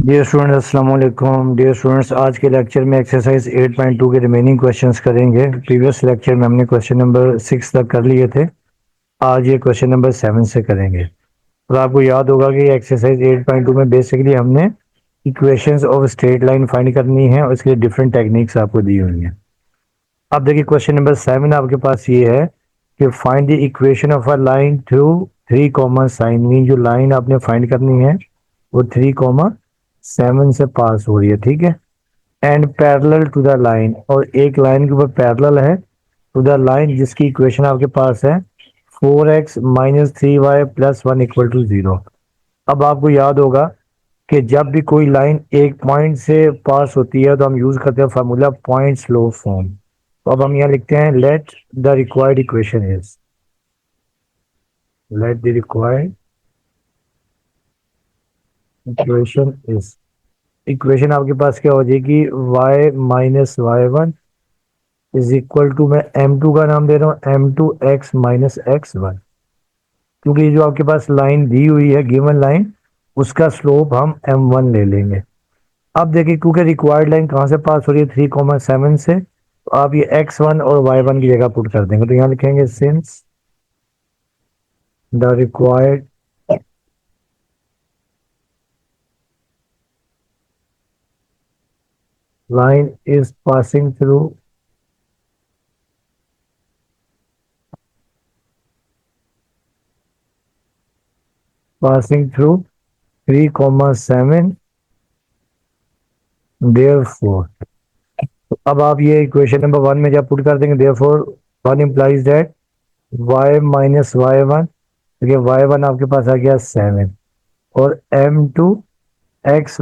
Dear students अस्सलाम वालेकुम। Dear students, आज के लेक्चर में एक्सरसाइज 8.2 के रिमेनिंग क्वेश्चंस करेंगे। प्रीवियस लेक्चर में हमने क्वेश्चन नंबर 6 तक कर लिए थे। आज ये क्वेश्चन नंबर 7 से करेंगे। और आपको याद होगा कि एक्सरसाइज 8.2 में बेसिकली हमने equations of straight line find करनी है और इसके लिए डिफरेंट टेक्निक्स आपको दी हुई हैं। अब देखिए क्वेश्चन नंबर 7 आपके पास ये है कि find the equation of a line through 3 comma sign. Mean जो लाइन आपने फाइंड करनी है वो 3 कॉमा 7 से पास हो रही है, ठीक है। And parallel to the line, और एक लाइन के ऊपर पैरेलल है टू द लाइन जिसकी इक्वेशन आपके पास है 4x - 3y + 1 = 0। अब आपको याद होगा कि जब भी कोई लाइन एक पॉइंट से पास होती है तो हम यूज करते हैं फार्मूला पॉइंट स्लो फॉर्म। तो अब हम यहाँ लिखते हैं late the required equation is. Equation आपके पास क्या हो जाएगी? y - y1 = मैं m2 का नाम दे रहा हूँ m2x - x1, क्योंकि ये जो आपके पास लाइन दी हुई है गिवन लाइन, उसका स्लोप हम m1 ले लेंगे। अब देखिए क्योंकि रिक्वायर्ड लाइन कहाँ से पास हो रही है 3,7 से, तो आप ये x1 और y1 की जगह पुट कर देंगे। तो यहाँ लिखेंगे since the required line is passing through 3,7, therefore। तो अब आप ये इक्वेशन नंबर 1 में जब पुट कर देंगे therefore 1 implies that y - y1, देखिए y1 आपके पास आ गया 7 और m2x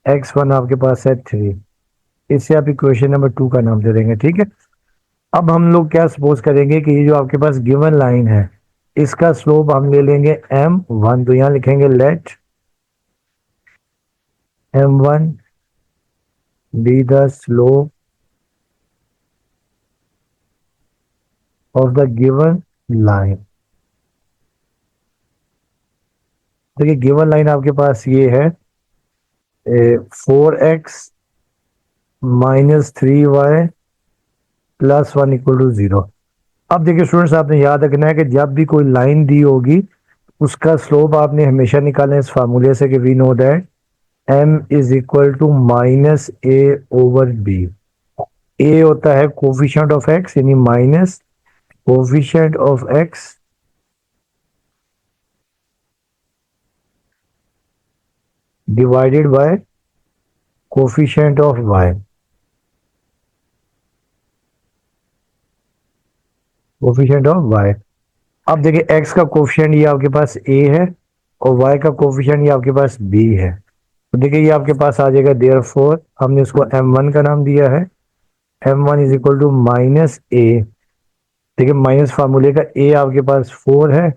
- x1 आपके पास है 3। इससे आप इक्वेशन नंबर 2 का नाम दे देंगे, ठीक है। अब हम लोग क्या सपोज करेंगे कि ये जो आपके पास गिवन लाइन है इसका स्लोप हम ले लेंगे m1। तो यहाँ लिखेंगे let m1 be the slope of the given line. देखिए गिवन लाइन आपके पास ये है 4x - 3y + 1 = 0। अब देखिए स्टूडेंट्स, आपने याद रखना है कि जब भी कोई लाइन दी होगी उसका स्लोप आपने हमेशा निकालना है इस फार्मूले से कि we know that m = -a/b। a होता है कोफिशिएंट ऑफ x, यानी minus coefficient of x divided by coefficient of y। Coefficient of y। अब देखिए x का कोफिशिएंट ये आपके पास a है और y का कोफिशिएंट ये आपके पास b है। तो देखिए ये आपके पास आ जाएगा देयरफॉर हमने इसको m1 का नाम दिया है। m1 = -a। देखिए माइनस फार्मूले का a आपके पास 4 है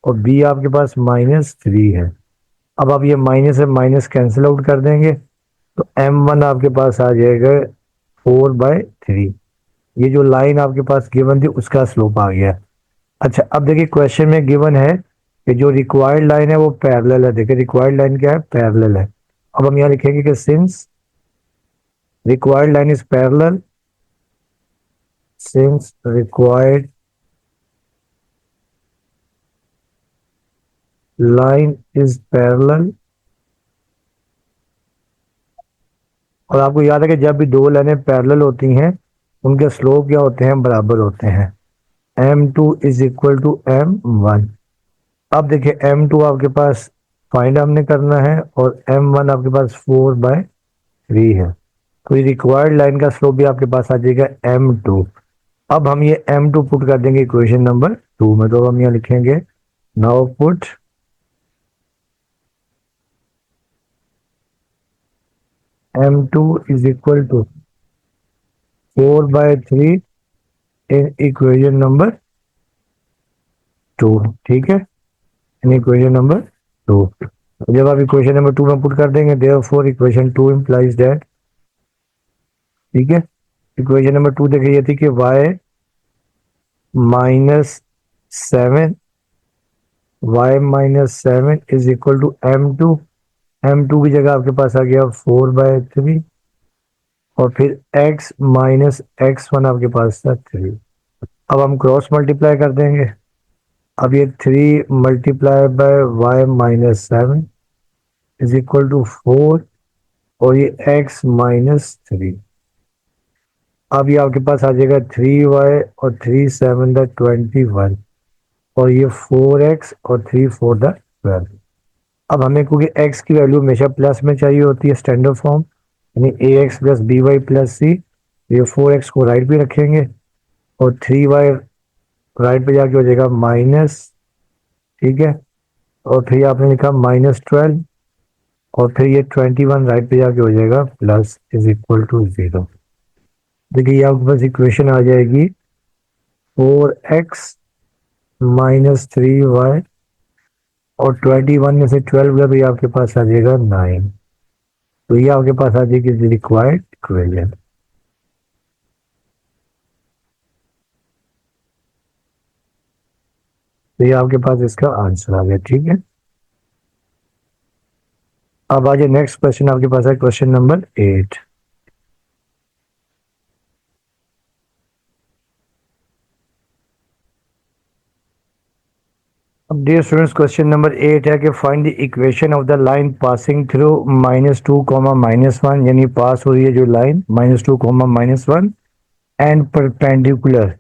और b आपके पास -3 है। अब आप ये माइनस से माइनस कैंसिल आउट कर देंगे तो m1 आपके पास आ जाएगा 4/3। ये जो लाइन आपके पास गिवन थी उसका स्लोप आ गया। अच्छा, अब देखिए क्वेश्चन में गिवन है कि जो रिक्वायर्ड लाइन है वो पैरेलल है। देखिए रिक्वायर्ड लाइन क्या है? पैरेलल है। अब हम यहाँ लिखेंगे कि since required line is parallel, since required line is parallel. और आपको याद है कि जब भी दो लाइनें पैरेलल होती हैं उनके स्लोप क्या होते हैं? बराबर होते हैं। m2 = m1। अब देखिए m2 आपके पास फाइंड हमने करना है और m1 आपके पास 4/3 है। तो ये रिक्वायर्ड लाइन का स्लोप भी आपके पास आ जाएगा m2। अब हम ये m2 पुट कर देंगे इक्वेशन नंबर 2 में। तो हम यहाँ लिखेंगे now put m2 = 4/3 in equation number 2, ठीक है। In equation number 2। जब आप इक्वेशन नंबर 2 में पुट कर देंगे देयरफॉर इक्वेशन 2 इंप्लाइज दैट, ठीक है। इक्वेशन नंबर 2 देखिए ये थी कि y - 7 = m2 m2 की जगह आपके पास आ गया 4/3 और फिर x माइनस x1 आपके पास था 3। अब हम क्रॉस मल्टीप्लाई कर देंगे। अब ये 3 multiply by y minus 7 is equal to 4 और ये x माइनस 3। अब ये आपके पास आ जाएगा 3y और 3 7 द 21 और ये 4x और 3 4 द 12। अब हमें क्योंकि x की वैल्यू हमेशा प्लस में चाहिए होती है स्टैंडर्ड फॉर्म, यानी ax plus B Y plus C, ये 4x को राइट पे रखेंगे और 3y राइट पे जाके हो जाएगा माइनस, ठीक है, और फिर आपने लिखा -12 और फिर ये 21 राइट पे जाके हो जाएगा प्लस इज इक्वल टू 0। देखिए ये आपके पास इक्वेशन आ जाएगी 4x माइनस 3y और 21 में से 12 गया तो ये आपके पास आ जाएगा 9। तो ये आपके पास आ जाएगी रिक्वायर्ड इक्वेशन। तो ये आपके पास इसका आंसर आ गया, ठीक है। अब आ जाए नेक्स्ट क्वेश्चन, आपके पास है क्वेश्चन नंबर 8। अब डियर स्टूडेंट्स क्वेश्चन नंबर 8 है कि find the equation of the line passing through -2 -1, यानी पास हो रही है जो लाइन -2 -1 एंड परपेंडिकुलर,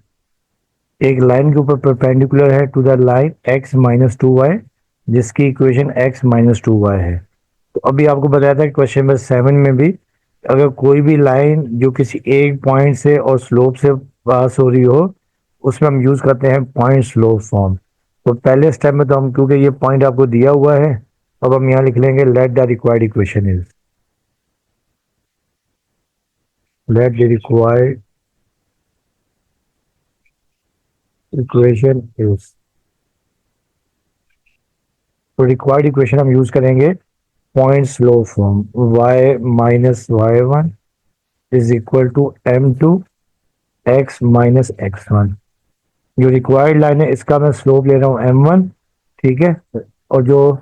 एक लाइन के ऊपर परपेंडिकुलर है to the line x minus 2y जिसकी इक्वेशन x माइनस 2y है। तो अभी आपको बताया था क्वेश्चन नंबर 7 में भी अगर कोई भी लाइन जो किसी एक पॉइंट से और स्लोप से पास हो रही हो उसमें हम यूज करते हैं पॉइंट स्लोप फॉर्म। तो पहले स्टेप में तो हम, क्योंकि ये पॉइंट आपको दिया हुआ है, अब हम यहाँ लिख लेंगे let the required equation is, let the required equation is. तो रिक्वायर्ड इक्वेशन हम यूज करेंगे point slope form, y minus y1 is equal to m2 x minus x1। जो रिक्वायर्ड लाइन है इसका मैं स्लोप ले रहा हूँ m1, ठीक है, और जो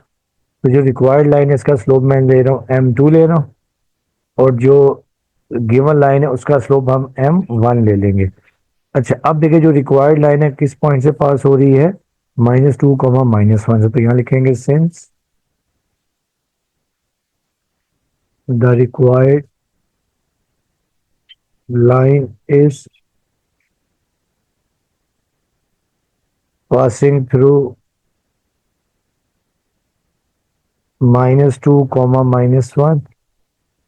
रिक्वायर्ड लाइन है इसका स्लोप मैं ले रहा हूँ m2 ले रहा हूँ, और जो गिवन लाइन है उसका स्लोप हम m1 ले लेंगे। अच्छा अब देखिए जो रिक्वायर्ड लाइन है किस पॉइंट से पास हो रही है, -2 -1 से, तो यहाँ लिखेंगे since the required line is passing through -2 -1,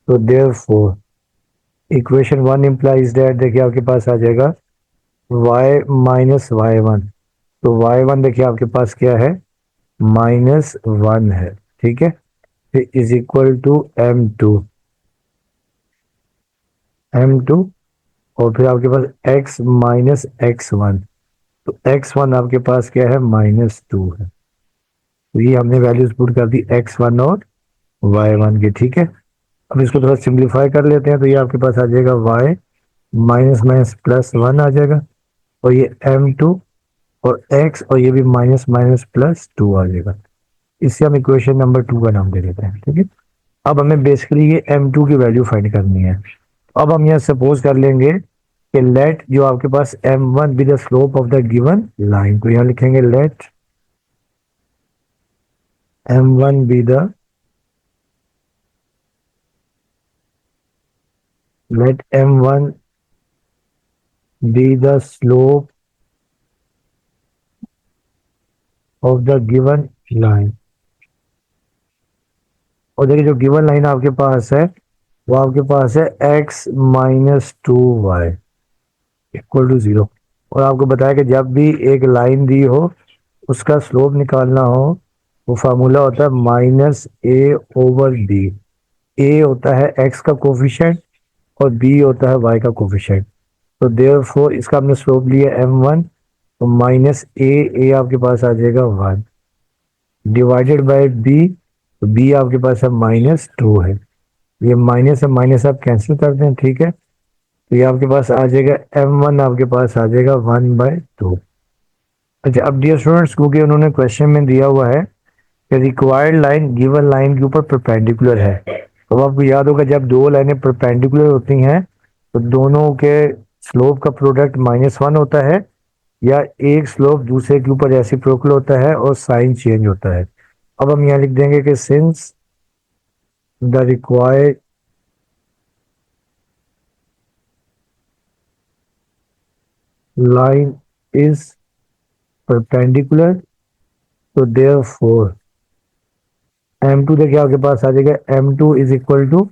so therefore equation 1 implies that, देखिए आपके पास आ जाएगा y माइनस y1, तो y1 देखिए आपके पास क्या है -1 है, ठीक है, फिर इज इक्वल टू m2 और फिर आपके पास x माइनस x1, तो x1 आपके पास क्या है -2 है। तो ये हमने वैल्यूज पुट कर दी x1 और y1 की, ठीक है। अब इसको थोड़ा सिंप्लीफाई कर लेते हैं, तो ये आपके पास आ जाएगा y माइनस माइनस प्लस 1 आ जाएगा और ये m2 और x और ये भी माइनस माइनस प्लस 2 आ जाएगा। इससे हम इक्वेशन नंबर 2 का नाम दे देते हैं, ठीक है। अब हमें बेसिकली ये m2 की वैल्यू फाइंड करनी है। अब हम यहाँ सपोज कर लेंगे कि लेट जो आपके पास m1 be the slope of the given line, तो यहाँ लिखेंगे let m1 be the, let m1 be the slope of the given line। और देखिए जो गिवन लाइन आपके पास है वो आपके पास है x minus 2y equal to 0। और आपको बताया कि जब भी एक लाइन दी हो उसका स्लोप निकालना हो वो फार्मूला होता है -a/b। a होता है x का कोफिशिएंट और b होता है y का कोफिशिएंट। तो देयरफॉर इसका हमने स्लोप लिया m1, तो -a आपके पास आ जाएगा 1 डिवाइडेड बाय b, तो b आपके पास है -2 है, ये माइनस है माइनस आप कैंसिल कर दें, ठीक है। तो ये आपके पास आ जाएगा m1 आपके पास आ जाएगा 1/2। अच्छा अब डियर स्टूडेंट्स क्योंकि उन्होंने क्वेश्चन में दिया हुआ है रिक्वायर्ड लाइन गिवन लाइन के ऊपर परपेंडिकुलर है। तो आपको याद होगा जब दो लाइनें परपेंडिकुलर होती हैं तो दोनों के स्लोप का प्रोडक्ट -1 होता है, या एक स्लोप दूसरे के ऊपर रेसिप्रोकल होता है और साइन चेंज होता है। अब हम यहाँ लिख देंगे कि since the required line is perpendicular तो देयरफॉर m2 देखिए आपके पास आ जाएगा m2 is equal to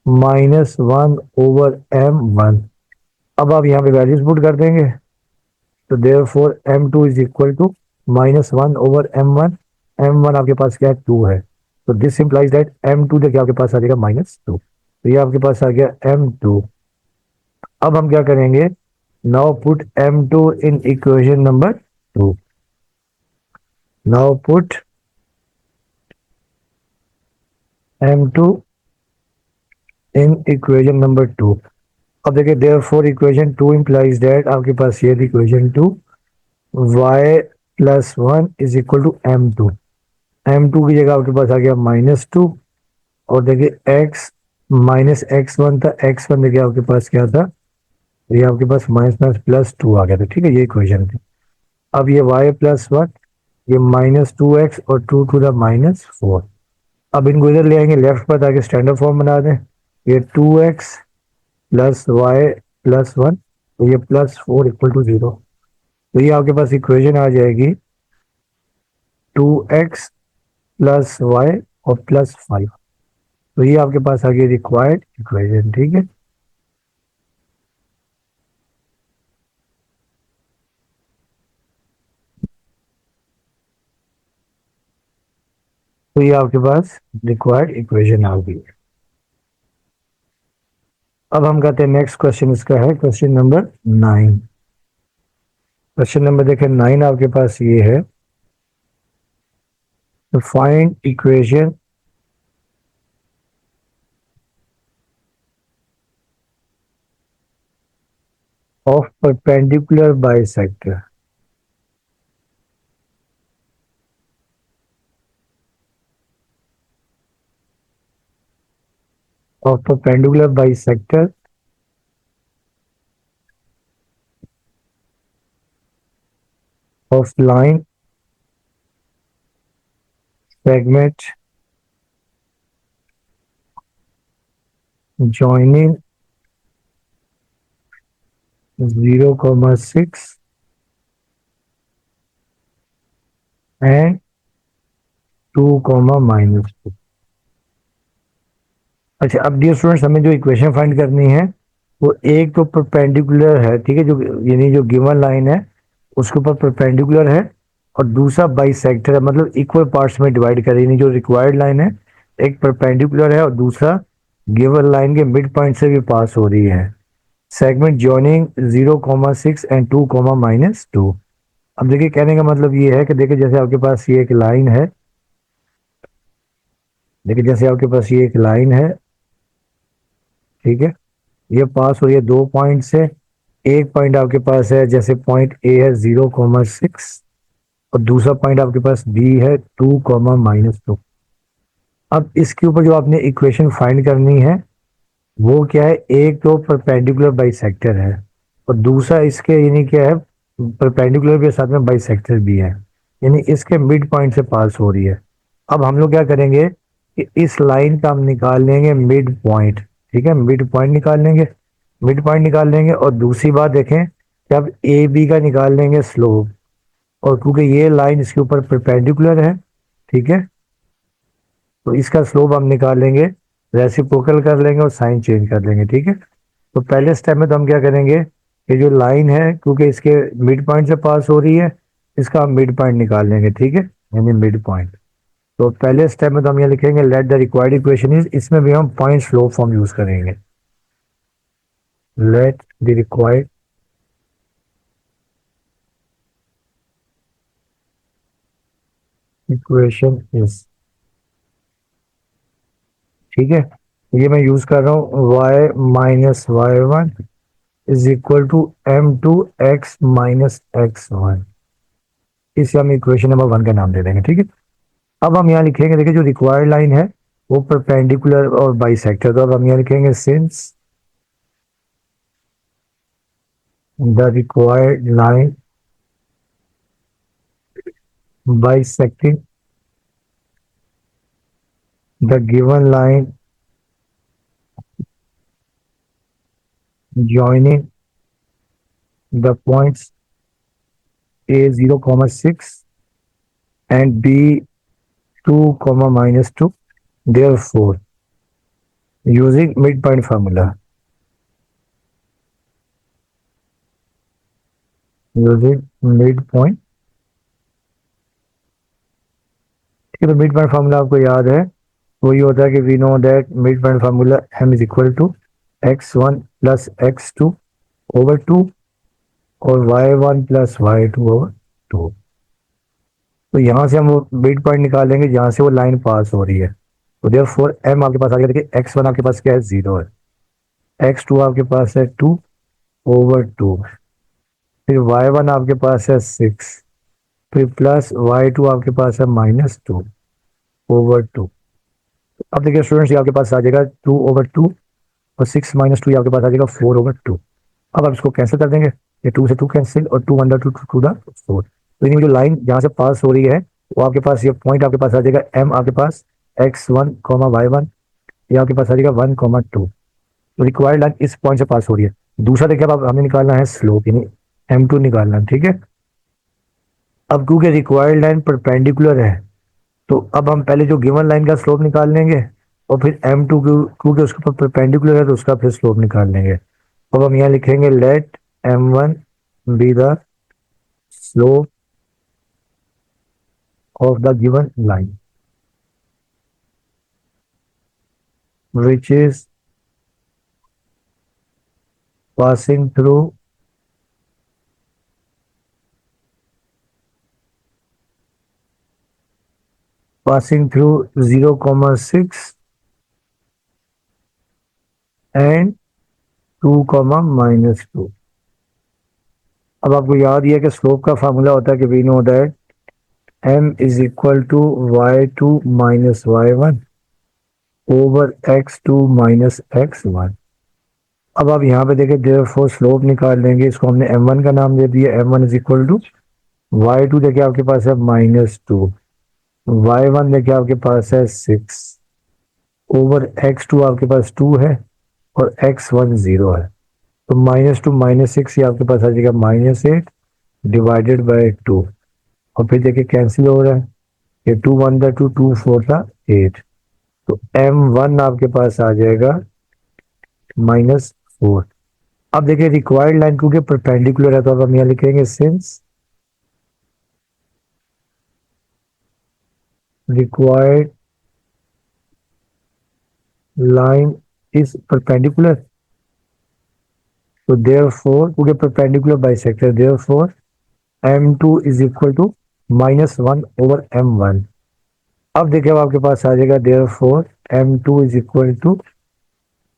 -1/m1। अब आप यहाँ पे वैल्यूज पुट कर देंगे तो therefore m2 is equal to -1/m1। m1 आपके पास क्या है, 2 है, तो दिस इंप्लाइज दैट m2 देखिए आपके पास आ जाएगा -2। तो ये आपके पास आ गया m2। अब हम क्या करेंगे, now put m2 in equation number 2। Now put m2 in equation number 2। अब देखिए देयरफॉर इक्वेशन 2 इंप्लाइज दैट आपके पास ये equation 2 y+1 is equal to m2। m2 की जगह आपके पास आ गया -2, और देखिए x -x1 था, x1 देखिए आपके पास क्या था, ये आपके पास -+2 आ गया था। ठीक है, ये इक्वेशन थी। अब ये y+1, ये -2x और 2 टू द -4। अब इनको इधर ले आएंगे लेफ्ट पर ताकि स्टैंडर्ड फॉर्म बना दें। ये 2x प्लस y+1, तो ये +4 इक्वल टू 0। तो ये आपके पास इक्वेशन आ जाएगी 2x प्लस y और +5। तो ये आपके पास आ गई रिक्वायर्ड इक्वेशन। ठीक है, तो ये आपके पास रिक्वायर्ड इक्वेशन आ गई। अब हम कहते हैं नेक्स्ट क्वेश्चन इसका है क्वेश्चन नंबर 9। क्वेश्चन नंबर देखें 9 आपके पास ये है, find equation of perpendicular bisector. Of perpendicular bisector of line segment joining 0,6 and 2, -2। अच्छा, अब डियर स्टूडेंट्स हमें जो इक्वेशन फाइंड करनी है वो एक तो परपेंडिकुलर है, ठीक है, जो यानी जो गिवन लाइन है उसके ऊपर परपेंडिकुलर है, और दूसरा बाइसेक्टर है, मतलब इक्वल पार्ट्स में डिवाइड करे। यानी जो रिक्वायर्ड लाइन है एक परपेंडिकुलर है और दूसरा गिवन लाइन के मिड पॉइंट से भी पास हो रही है। Segment joining 0,6 and 2, -2। अब देखिए कहने का मतलब ये है कि देखिए जैसे आपके पास ये एक लाइन है, देखिए जैसे आपके पास ये एक लाइन है, ठीक है, ये पास हो रही है 2 पॉइंट से। एक पॉइंट आपके पास है, जैसे पॉइंट ए है 0,6 और दूसरा पॉइंट आपके पास बी है 2, -2। अब इसके ऊपर जो आपने इक्वेशन फाइंड करनी है वो क्या है, एक तो परपेंडिकुलर बाइसेक्टर है और दूसरा इसके यानी क्या है, परपेंडिकुलर के साथ में बाइसेक्टर भी है, यानी इसके मिड पॉइंट से पास हो रही है। अब हम लोग क्या करेंगे कि इस लाइन का हम निकाल लेंगे मिड पॉइंट। ठीक है, मिड पॉइंट निकाल लेंगे, मिड पॉइंट निकाल लेंगे। और दूसरी बात देखें कि अब ए बी का निकाल लेंगे स्लोप, और क्योंकि ये लाइन इसके ऊपर परपेंडिकुलर है, ठीक है, तो इसका स्लोप हम निकाल लेंगे, रेसिप्रोकल कर लेंगे और साइन चेंज कर लेंगे। ठीक है, तो पहले स्टेप में तो हम क्या करेंगे, ये जो लाइन है क्योंकि इसके मिड पॉइंट से पास हो रही है, इसका हम मिड पॉइंट निकाल लेंगे। ठीक है, यानी मिड पॉइंट। तो पहले स्टेप में तो हम ये लिखेंगे late the required equation is, इसमें भी हम पॉइंट स्लोप फॉर्म यूज करेंगे। Late the required equation is, ठीक है, ये मैं यूज कर रहा हूँ y-y1 is equal to m2x-x1। इसे हम इक्वेशन नंबर 1 का नाम दे देंगे। ठीक है, अब हम यहाँ लिखेंगे, देखिए जो रिक्वायर्ड लाइन है वो परपेंडिकुलर और बाइसेक्टर, तो अब हम यहाँ लिखेंगे since the required line bisecting the given line joining the points a 0 comma 6 and b 2 comma minus 2, therefore using midpoint formula, using midpoint, ठीक है। तो मिड पॉइंट फार्मूला आपको याद है, वही होता है कि we know that mid point formula m is equal to x1 plus x2 over 2 और y1 प्लस y2 ओवर 2। तो यहाँ से हम वो मिड पॉइंट निकालेंगे जहाँ से वो लाइन पास हो रही है। तो देयरफॉर m आपके पास आ गया, देखिए x1 आपके पास क्या है, 0 है, x2 आपके पास है 2 ओवर 2, फिर y1 आपके पास है 6, फिर प्लस y2 आपके पास है माइनस 2 ओवर 2। अब देखिए स्टूडेंट्स, ये आपके पास आ जाएगा 2 ओवर 2 और 6 माइनस 2 आपके पास आ जाएगा 4 ओवर 2। अब आप इसको कैंसिल कर देंगे, ये 2 से 2 कैंसिल और 2 अंडर 2 टू द 4। तो इनमें जो लाइन जहाँ से पास हो रही है वो आपके पास, ये पॉइंट आपके पास आ जाएगा m आपके पास x1 कॉमा y1, ये आपके पास आ जाएगा 1 कॉमा 2। तो रिक्वायर्ड लाइन इस पॉइंट से पास हो रही है। दूसरा देखिए अब हमें निकालना है स्लोप, यानी m2 निकालना है, ठीक है। अब क्योंकि रिक्वायर्ड लाइन परपेंडिकुलर है तो अब हम पहले जो गिवन लाइन का स्लोप निकाल लेंगे और फिर m2 क्योंकि उसके ऊपर परपेंडिकुलर है तो उसका फिर स्लोप निकाल लेंगे। अब हम यहाँ लिखेंगे let m1 be the slope of the given line which is passing through passing through 0,6 and 2,-2। अब आपको याद ही है कि स्लोप का फार्मूला होता है कि we know that m is equal to y2 minus y1 over x2 minus x1। अब आप यहाँ पे देखें देयरफॉर स्लोप निकाल लेंगे, इसको हमने m1 का नाम दे दिया, m1 is equal to y2 देखिए आपके पास है -2, y1 देखिए आपके पास है 6 ओवर x2 आपके पास 2 है और x1 0 है। तो -2 -6 ये आपके पास आ जाएगा -8 डिवाइडेड बाय 2 और फिर देखिए कैंसिल हो रहा है, ये 2 1 था 2 2 4 था 8। तो m1 आपके पास आ जाएगा -4। अब देखिए रिक्वायर्ड लाइन क्योंकि परपेंडिकुलर है तो अब हम यहाँ लिखेंगे since required line is perpendicular, तो देयरफॉर क्योंकि perpendicular bisector therefore m2 is equal to -1 over m1। अब देखिए अब आपके पास आ जाएगा therefore m2 is equal to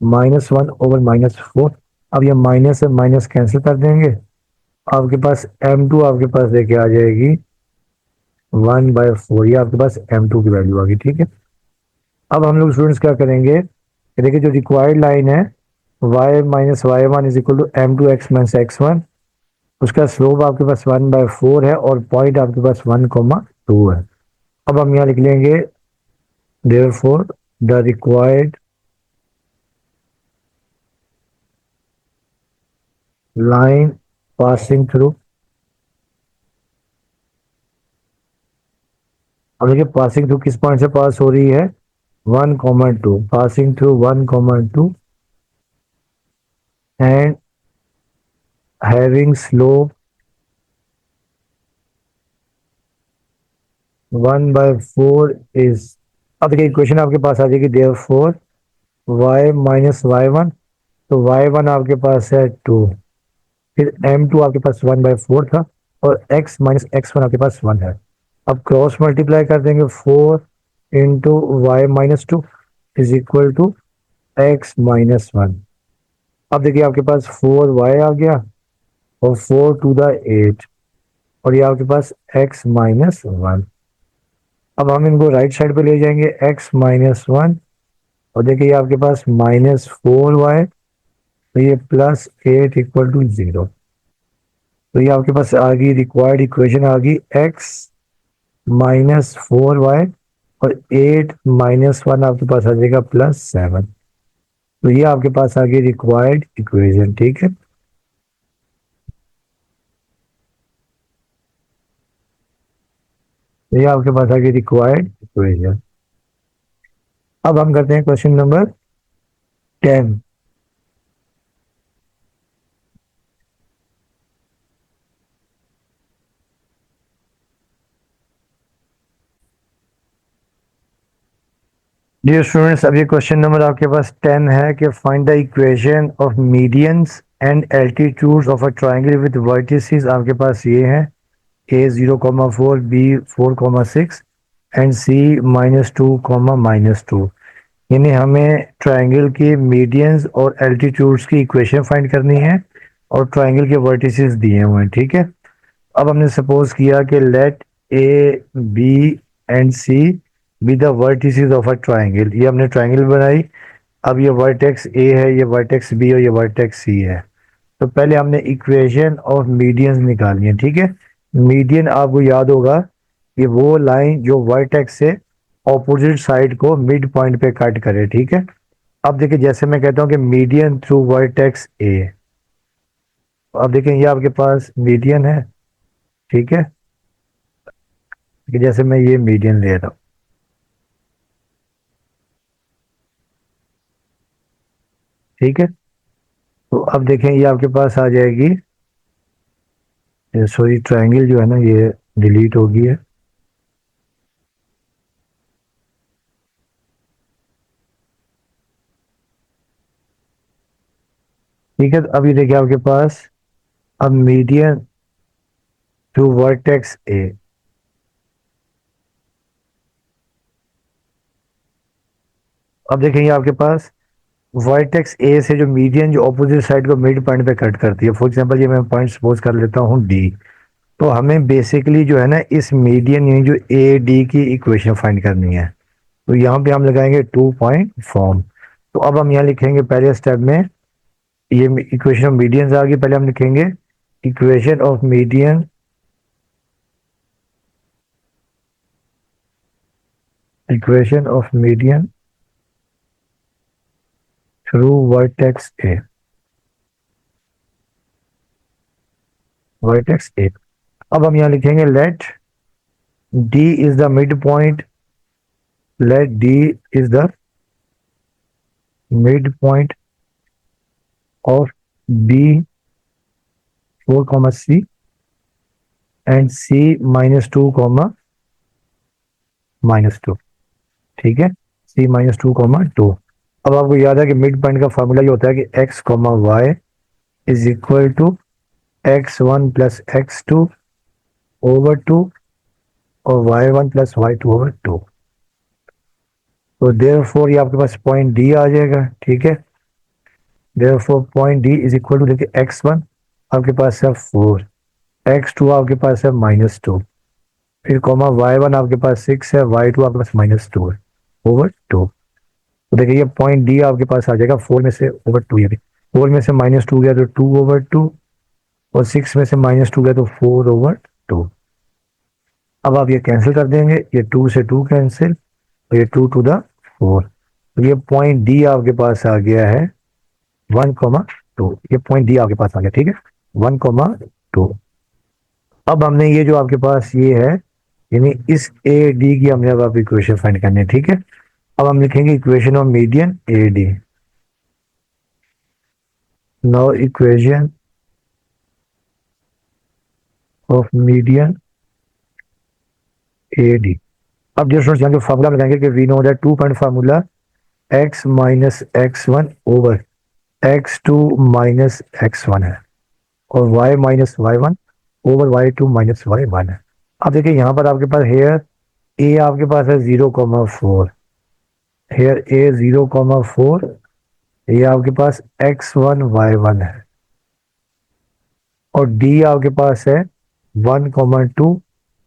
-1 over -4। अब ये माइनस से माइनस कैंसिल कर देंगे, आपके पास m2 आपके पास देखिए आ जाएगी 1/4, ये आपके पास m2 की वैल्यू आ गई, ठीक है। अब हम लोग स्टूडेंट्स क्या करेंगे, देखिए जो रिक्वायर्ड लाइन है y minus y1 is equal to m2 x minus x1, उसका स्लोप आपके पास 1/4 है और पॉइंट आपके पास 1,2 है। अब हम यहाँ लिख लेंगे therefore the required line passing through, अब देखिए पासिंग थ्रू किस पॉइंट से पास हो रही है, 1,2, passing through 1,2 and having slope 1/4 is. अब देखिए इक्वेशन आपके पास आ जाएगी देयरफॉर y माइनस y1, तो y1 आपके पास है 2, फिर m2 आपके पास 1/4 था और x माइनस x1 आपके पास 1 है। अब क्रॉस मल्टीप्लाई कर देंगे 4 into y minus 2 is equal to x minus 1। अब देखिए आपके पास 4y आ गया और 4 टू द 8 और ये आपके पास x माइनस 1। अब हम इनको राइट साइड पे ले जाएंगे x-1, और देखिए ये आपके पास -4y, तो ये +8 इक्वल टू 0। तो ये आपके पास आ गई रिक्वायर्ड इक्वेशन, आ गई x-4y, और 8 - 1 आपके पास आ जाएगा +7। तो ये आपके पास आ गई रिक्वायर्ड इक्वेशन, ठीक है। तो ये आपके पास आ गई रिक्वायर्ड इक्वेशन। अब हम करते हैं क्वेश्चन नंबर 10। डियर स्टूडेंट्स, अब ये क्वेश्चन नंबर आपके पास 10 है कि find the equation of medians and altitudes of a triangle with vertices. आपके पास ये है a0,4, b4,6 एंड c -2, यानी हमें ट्राइंगल के मीडियंस और एल्टीट्यूड्स की इक्वेशन फाइंड करनी है और ट्राइंगल के वर्टिसेस दिए हुए हैं, ठीक है। अब हमने सपोज किया कि let A B and C be the vertices of a triangle. ये हमने ट्राइंगल बनाई। अब ये वर्टेक्स ए है, ये वर्टेक्स बी और ये वर्टेक्स सी है। तो पहले हमने इक्वेशन ऑफ मीडियंस निकालनी है, ठीक है। मीडियन आपको याद होगा कि वो लाइन जो वर्टेक्स से ऑपोजिट साइड को मिड पॉइंट पे कट करे, ठीक है। अब देखिए जैसे मैं कहता हूँ कि मीडियन थ्रू वर्टेक्स ए, अब देखें ये आपके पास मीडियन है, ठीक है। कि जैसे मैं ये मीडियन ले रहा हूँ, ठीक है। तो अब देखें ये आपके पास आ जाएगी, सॉरी ट्रायंगल जो है ना ये डिलीट हो गई है। ठीक है, तो अब ये देखिए आपके पास अब मीडियन टू वर्टेक्स ए। अब देखेंगे आपके पास वर्टेक्स ए से जो मीडियन जो ऑपोजिट साइड को मिड पॉइंट पे कट करती है, फॉर एग्जांपल ये मैं पॉइंट सपोज कर लेता हूँ डी। तो हमें बेसिकली जो है ना इस मीडियन यानी जो ए डी की इक्वेशन फाइंड करनी है। तो यहाँ पे हम लगाएंगे 2 पॉइंट फॉर्म। तो अब हम यहाँ लिखेंगे पहले स्टेप में ये इक्वेशन ऑफ मीडियंस आ गई। पहले हम लिखेंगे equation of median, equation of median through vertex A, vertex A. अब हम यहाँ लिखेंगे let D is the mid point, let D is the mid point of B 4, C and C -2, -2, ठीक है। C -2, अब आपको याद है कि मिड पॉइंट का फॉर्मूला ये होता है कि x, y is equal to x1 + x2/2 और y1 + y2/2। तो देयरफॉर ये आपके पास पॉइंट डी आ जाएगा, ठीक है। Therefore point D is equal to, देखिए x1 आपके पास है 4, x2 आपके पास है -2, फिर y1 आपके पास 6 है, y2 आपके पास -2 है ओवर 2। तो देखिए ये पॉइंट डी आपके पास आ जाएगा 4 में से ओवर 2, यानी 4 में से -2 गया तो 2/2, और 6 में से -2 गया तो 4/2। अब आप ये कैंसिल कर देंगे, ये 2 से 2 कैंसिल, और ये 2 टू द 4। तो ये पॉइंट डी आपके पास आ गया है 1,2। ये पॉइंट डी आपके पास आ गया, ठीक है, 1,2। अब हमने ये जो आपके पास ये है यानी इस ए डी की हमने अब आप इक्वेशन फाइंड करनी है, ठीक है। अब हम लिखेंगे equation of median A D. Now equation of median A D. अब जो स्टूडेंट्स यहाँ जो फार्मूला लगाएंगे कि we know that 2 point formula x - x1 over x2 - x1 है, और y - y1 over y2 - y1 है। अब देखिए यहाँ पर आपके पास हेयर ए आपके पास है 0,4, हेयर ए 0,4, ये आपके पास x1 y1 है, और डी आपके पास है 1,2,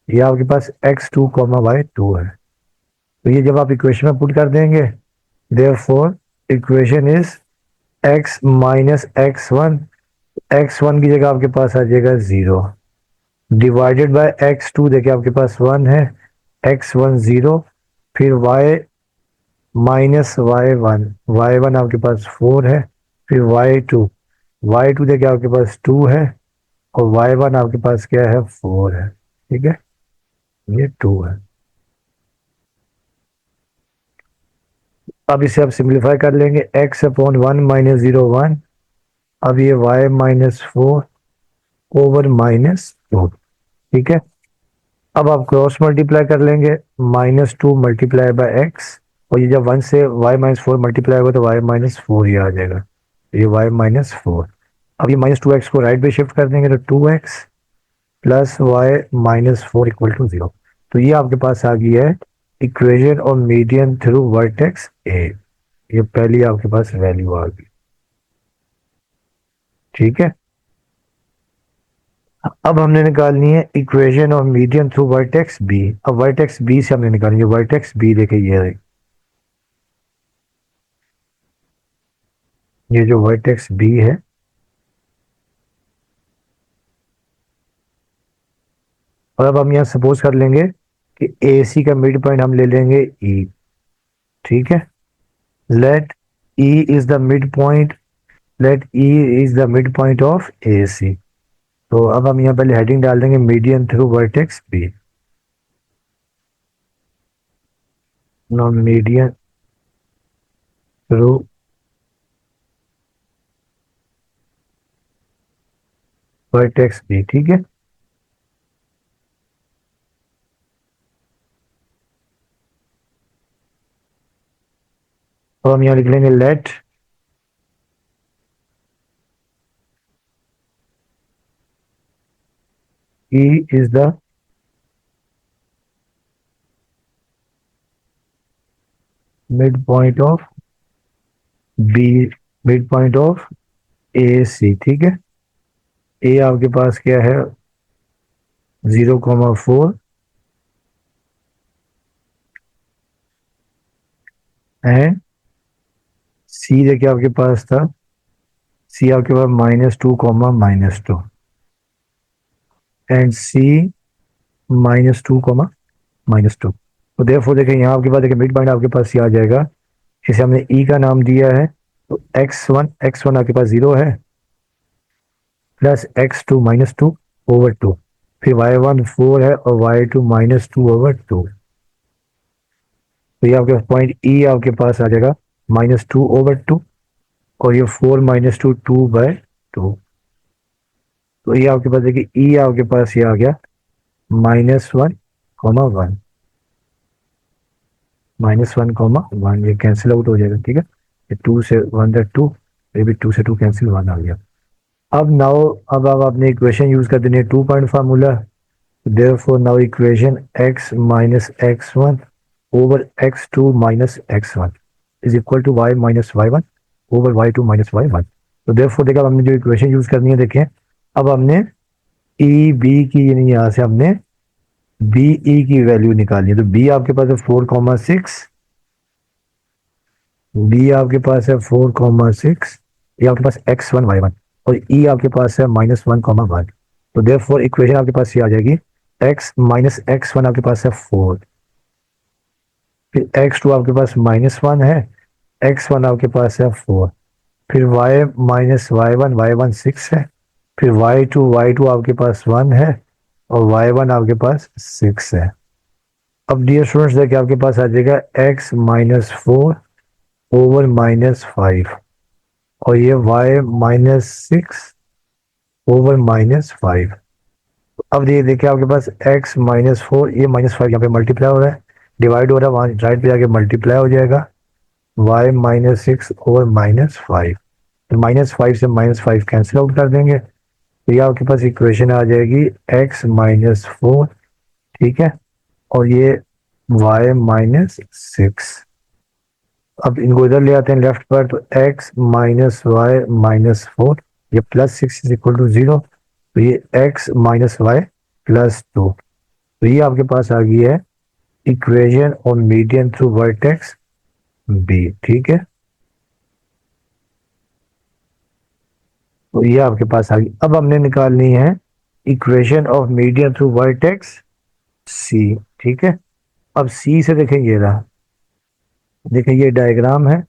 ये आपके पास x2 y2 है। तो ये जब आप इक्वेशन में पुट कर देंगे, therefore equation is x minus x1 की जगह आपके पास आ जाएगा 0 डिवाइडेड बाय x2, देखिए आपके पास 1 है, x1 0, फिर y माइनस y1 आपके पास 4 है, फिर y2 देखिए आपके पास 2 है, और y1 आपके पास क्या है, 4 है। ठीक है, ये 2 है। अब इसे आप सिंप्लीफाई कर लेंगे, x अपॉन 1 माइनस 0 1, अब ये y माइनस 4 ओवर माइनस 2। ठीक है, अब आप क्रॉस मल्टीप्लाई कर लेंगे, -2 मल्टीप्लाई बाय एक्स, और ये जब 1 से y-4 मल्टीप्लाई होगा तो y-4 ही आ जाएगा, ये y-4। अब ये -2x को राइट पे शिफ्ट कर देंगे तो 2x plus y-4 equal to 0। तो ये आपके पास आ गई है equation of median through vertex ए, ये पहली आपके पास वैल्यू आ गई। ठीक है, अब हमने निकालनी है equation of median through vertex B. अब वर्टेक्स बी से हमने निकालनी है, वर्टेक्स बी देखे ये जो वर्टेक्स बी है, और अब हम यहाँ सपोज कर लेंगे कि ए सी का मिड पॉइंट हम ले लेंगे ई। ठीक है, let E is the mid point, let E is the mid point of A C. तो अब हम यहाँ पहले हेडिंग डाल देंगे median through vertex B, no median through vertex B. ठीक है, तो हम यहाँ लिख लेंगे let E is the mid point of B, mid point of A C. ठीक है, ए आपके पास क्या है, 0,4 एंड सी देखिए आपके पास था, सी आपके पास -2, एंड सी -2, तो देयरफॉर देखिए यहाँ आपके पास देखिए मिड पॉइंट आपके पास ये आ जाएगा, इसे हमने ई का नाम दिया है, तो x1 आपके पास 0 है, प्लस x2 -2 ओवर 2, फिर y1 4 है और y2 -2 ओवर 2। तो ये आपके पास पॉइंट ई आपके पास आ जाएगा -2 ओवर 2, और ये 4 -2 2/2। तो ये आपके पास देखिए ई आपके पास ये आ गया -1, -1, ये कैंसिल आउट हो जाएगा। ठीक है, ये 2 से 1 तक 2, ये भी 2 से 2 कैंसिल 1 आ गया। अब नाउ अब आप अपने इक्वेशन यूज कर देंगे 2 point formula, therefore now equation x minus x1 over x2 minus x1 is equal to y minus y1 over y2 minus y1। तो देयरफॉर देखा हमने जो इक्वेशन यूज करनी है, देखें अब हमने ई बी की, यानी यहाँ से हमने बी ई की वैल्यू निकालनी है। तो बी आपके पास है 4,6, बी आपके पास है 4,6, ये आपके पास x1 y1, और ई आपके पास है -1, तो देयरफॉर इक्वेशन आपके पास ये आ जाएगी x माइनस x1 आपके पास है 4, फिर x2 आपके पास -1 है, x1 आपके पास है 4, फिर y माइनस y1 6 है, फिर y2 आपके पास 1 है, और y1 आपके पास 6 है। अब डियर स्टूडेंट्स देखिए आपके पास आ जाएगा x -4 ओवर -5, और ये y -6 ओवर -5। अब ये देखिए आपके पास x -4, ये -5 यहाँ पे मल्टीप्लाई हो रहा है, डिवाइड हो रहा है, वहाँ राइट पे जाके मल्टीप्लाई हो जाएगा, y -6 ओवर -5, तो -5 से -5 कैंसिल आउट कर देंगे, तो ये आपके पास इक्वेशन आ जाएगी x -4। ठीक है, और ये y -6। अब इनको इधर ले आते हैं लेफ्ट पर, तो x -y -4, ये +6 इज इक्वल टू 0, तो ये x -y +2, तो ये आपके पास आ गई है equation of median through vertex B. ठीक है, तो ये आपके पास आ गई। अब हमने निकालनी है equation of median through vertex C. ठीक है, अब सी से देखें, ये रहा, देखें ये डायग्राम है।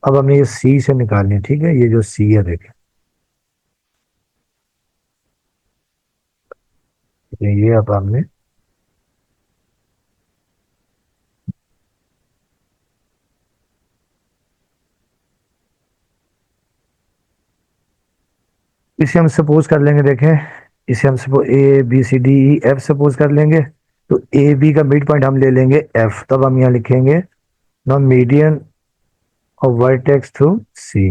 अब हमें ये सी से निकालनी है। ठीक है, ये जो सी है देखें, ये अब हमने इसे हम सपोज कर लेंगे। देखें, इसे हम suppose A B C D E F suppose कर लेंगे। तो ए बी का मिड पॉइंट हम ले लेंगे एफ। तब हम यहाँ लिखेंगे no median of vertex through C.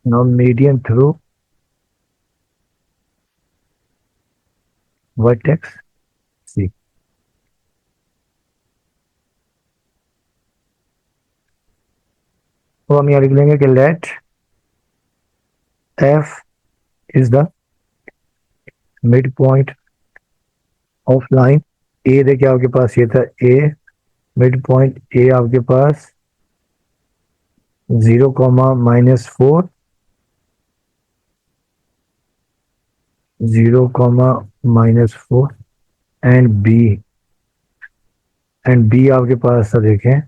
No median through vertex C. तो हम यहाँ लिख लेंगे कि let F is the mid point of line A. देखिए आपके पास ये था ए, मिड पॉइंट ए आपके पास 0, -4, 0, -4 एंड बी आपके पास था, देखें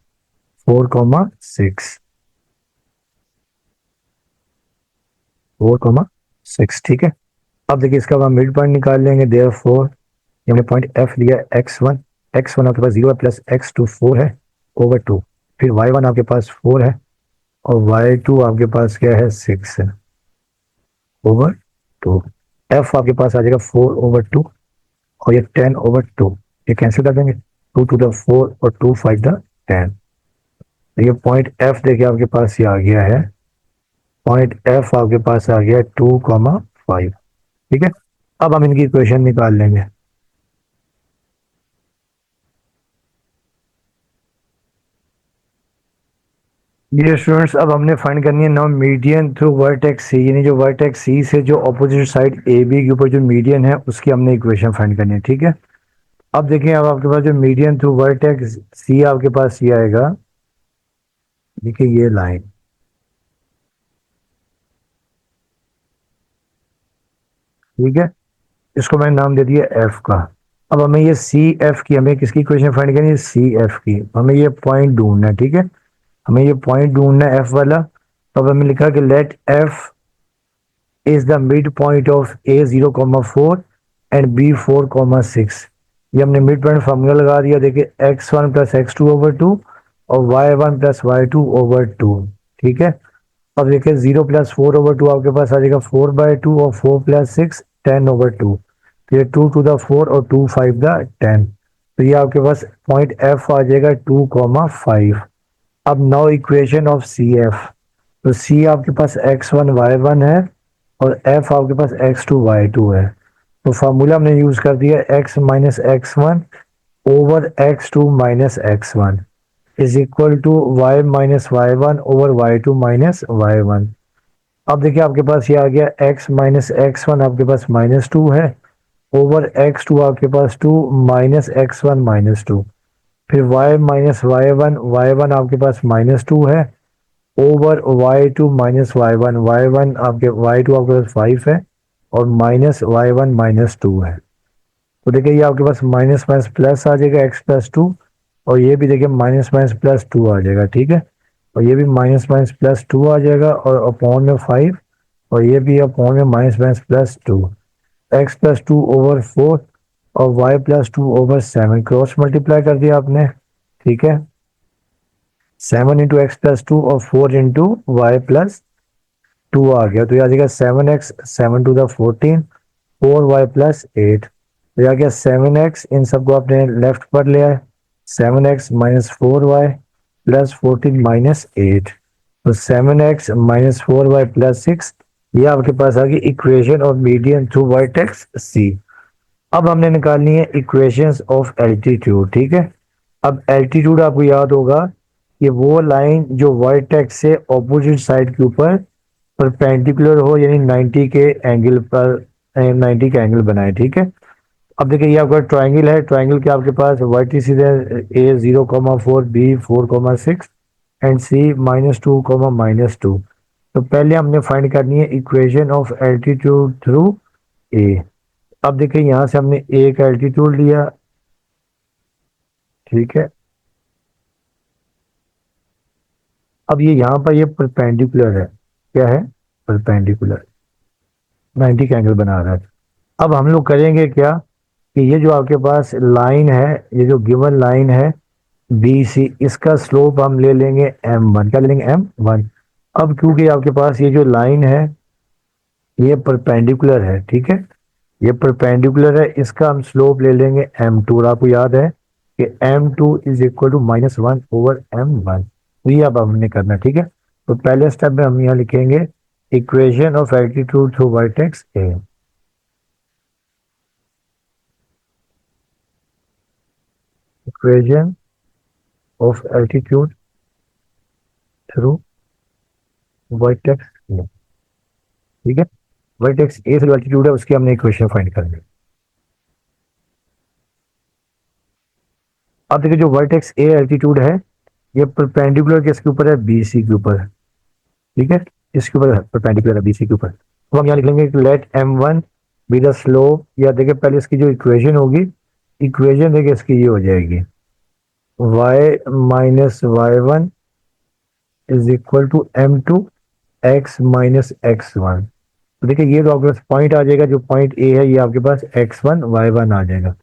4, 6, 4, 6। ठीक है, अब देखिए इसका हम मिड पॉइंट निकाल लेंगे। देयरफॉर हमने पॉइंट एफ लिया x1। x1 आपके पास 0 प्लस x2 4 है ओवर 2। फिर y1 आपके पास 4 है और y2 आपके पास क्या है, 6 है ओवर 2। f आपके पास आ जाएगा 4/2 और ये 10/2, ये कैंसिल कर देंगे। 2 to the 4 और 2 5 the 10। ये पॉइंट f देखिए आपके पास ये आ गया है, पॉइंट f आपके पास आ गया 2,5। ठीक है, अब हम इनकी इक्वेशन निकाल लेंगे। ये स्टूडेंट्स, अब हमने फाइंड करनी है नाउ मीडियन थ्रू वर्टेक्स सी, यानी जो वर्टेक्स सी से जो ऑपोजिट साइड ए बी के ऊपर जो मीडियन है उसकी हमने इक्वेशन फाइंड करनी है। ठीक है, अब देखिए, अब आपके पास जो मीडियन थ्रू वर्टेक्स सी आपके पास ये आएगा। देखिए ये लाइन, ठीक है, इसको मैंने नाम दे दिया एफ का। अब हमें ये सी एफ की, हमें किसकी इक्वेशन फाइंड करनी है, सी एफ की। हमें ये पॉइंट ढूंढना है। ठीक है, हमें ये पॉइंट ढूंढना है एफ वाला। तो अब हमें लिखा कि let F is the mid point of A 0,4 and B 4,6। ये हमने मिड पॉइंट फार्मूला लगा दिया। देखिए x1 प्लस x2/2 और y1 प्लस y2/2। ठीक है, अब देखिए 0 + 4/2 आपके पास आ जाएगा 4/2 और 4 + 6 10/2। तो ये 2 to the 4 और 2 5 the 10। तो ये आपके पास पॉइंट एफ आ जाएगा 2,5। अब now equation of C F. तो सी आपके पास x1 y1 है और एफ आपके पास x2 y2 है। तो फार्मूला हमने यूज कर दिया x minus x1 over x2 minus x1 is equal to y minus y1 over y2 minus y1। अब देखिए आपके पास ये आ गया x माइनस x1 आपके पास -2 है ओवर x2 आपके पास 2 माइनस x1 -2। फिर y माइनस y1 आपके पास -2 है ओवर y2 माइनस y1 आपके y2 आपके पास 5 है और माइनस y1 -2 है। तो देखिए ये आपके पास माइनस माइनस प्लस आ जाएगा x+2 और ये भी देखिए माइनस माइनस +2 आ जाएगा। ठीक है, और ये भी माइनस माइनस +2 आ जाएगा और अपॉन में 5 और ये भी अपॉन में माइनस माइनस +2। x+2 ओवर 4 और y+2 ओवर 7 क्रॉस मल्टीप्लाई कर दिया आपने। ठीक है, 7 इंटू x+2 और 4 इंटू y+2 आ गया। तो ये आ जाएगा 7x 7 to the 14 4y+8। तो आ गया 7x, इन सबको आपने लेफ्ट पर लिया है, 7x minus 4y plus 14 minus 8। तो 7x माइनस 4y प्लस 6, ये आपके पास आ गई equation of median through vertex C. अब हमने निकालनी है इक्वेशंस ऑफ एल्टीट्यूड। ठीक है, अब एल्टीट्यूड आपको याद होगा, ये वो लाइन जो वर्टेक्स से ऑपोजिट साइड के ऊपर परपेंडिकुलर हो, यानी 90 के एंगल पर 90 का एंगल बनाए, ठीक है। अब देखिए ये आपका ट्राइंगल है, ट्राइंगल के आपके पास वर्टिसेस है, ए 0,4, बी 4,6 एंड सी -2, तो पहले हमने फाइंड करनी है equation of altitude through a. अब देखिए यहाँ से हमने ए का एल्टीट्यूड लिया, ठीक है। अब ये यहाँ पर ये परपेंडिकुलर है, क्या है, परपेंडिकुलर, 90 का एंगल बना रहा है। अब हम लोग करेंगे क्या कि ये जो आपके पास लाइन है, ये जो गिवन लाइन है बी सी, इसका स्लोप हम ले लेंगे m1, क्या ले लेंगे m1। अब क्योंकि आपके पास ये जो लाइन है ये परपेंडिकुलर है, ठीक है, ये परपेंडिकुलर है, इसका हम स्लोप ले लेंगे m2। और आपको याद है कि m2 is equal to -1/m1। तो ये अब हमने करना है, ठीक है। तो पहले स्टेप में हम यहाँ लिखेंगे equation of altitude through vertex A. Equation of altitude through vertex A, ठीक है। वर्टेक्स ए से जो एल्टीट्यूड है उसकी हमने इक्वेशन फाइंड करनी है। अब देखिए जो वर्टेक्स ए एल्टीट्यूड है ये परपेंडिकुलर किसके ऊपर है, बीसी के ऊपर, ठीक है, इसके ऊपर परपेंडिकुलर है बीसी के ऊपर। तो हम यहाँ लिख लेंगे late m1 be the slope, या देखिए पहले इसकी जो इक्वेशन होगी, इक्वेशन देखिए इसकी ये हो जाएगी y-y1 is equal to m2 x -x1। तो देखिए ये तो आपके पास पॉइंट आ जाएगा, जो पॉइंट ए है ये आपके पास x1 y1 आ जाएगा।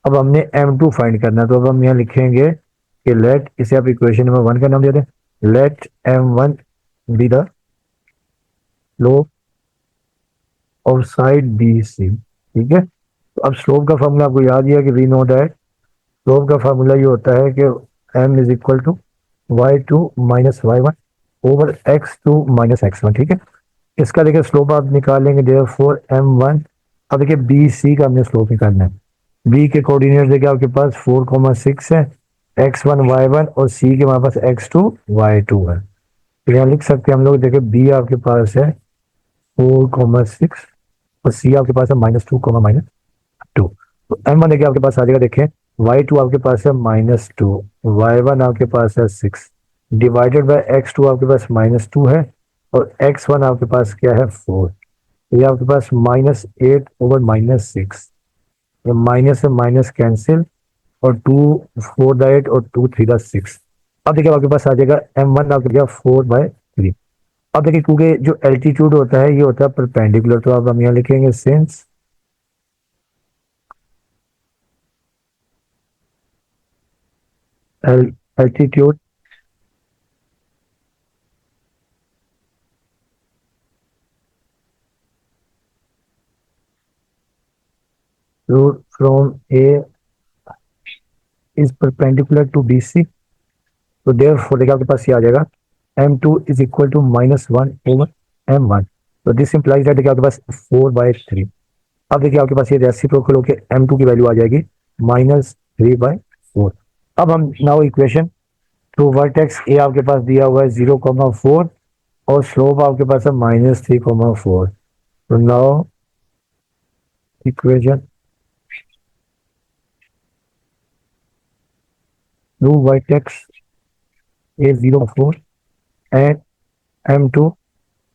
अब हमने m2 फाइंड करना है, तो अब हम यहाँ लिखेंगे कि लेट, इसे आप इक्वेशन नंबर 1 का नाम दे दें, let m1 be the slope of side B C, ठीक है। तो अब स्लोप का फार्मूला आपको याद ही है कि वी नो दैट स्लोप का फार्मूला ये होता है कि m is equal to y2 -y1 over x2 -x1, ठीक है। इसका देखिए स्लोप आप निकाल लेंगे, देयरफॉर m1। अब देखिए बी सी का हमने स्लोप निकालना है, बी के कोऑर्डिनेट देखिए आपके पास 4,6 है, x1 y1 और सी के हमारे पास x2 y2 है। तो यहाँ लिख सकते हैं हम लोग, देखिए बी आपके पास है 4,6 और सी आपके पास है -2, तो m1 देखिए आपके पास आ जाएगा, देखें y2 आपके पास है -2, y1 आपके पास है 6 डिवाइडेड बाय x2 आपके पास -2 है और x1 आपके पास क्या है 4। तो ये आपके पास -8 ओवर -6, ये माइनस से माइनस कैंसिल, और 2 4 द 8 और 2 3 द 6। अब देखिए आपके पास आ जाएगा m1 आपके पास 4/3। अब देखिए क्योंकि जो एल्टीट्यूड होता है ये होता है परपेंडिकुलर, तो अब हम यहाँ लिखेंगे since altitude from A is perpendicular to B C, तो देयरफॉर देखिए आपके पास ये आ जाएगा m2 is equal to -1 over m1। तो दिस इंप्लाइज दैट देखिए आपके पास 4/3। अब देखिए आपके पास ये रेसिप्रोकल होकर m2 की वैल्यू आ जाएगी -3/4। अब हम नाउ इक्वेशन टू वर्टेक्स ए आपके पास दिया हुआ है 0,4 और स्लोप आपके पास है -3,4। तो now equation to vertex A 0,4 and m2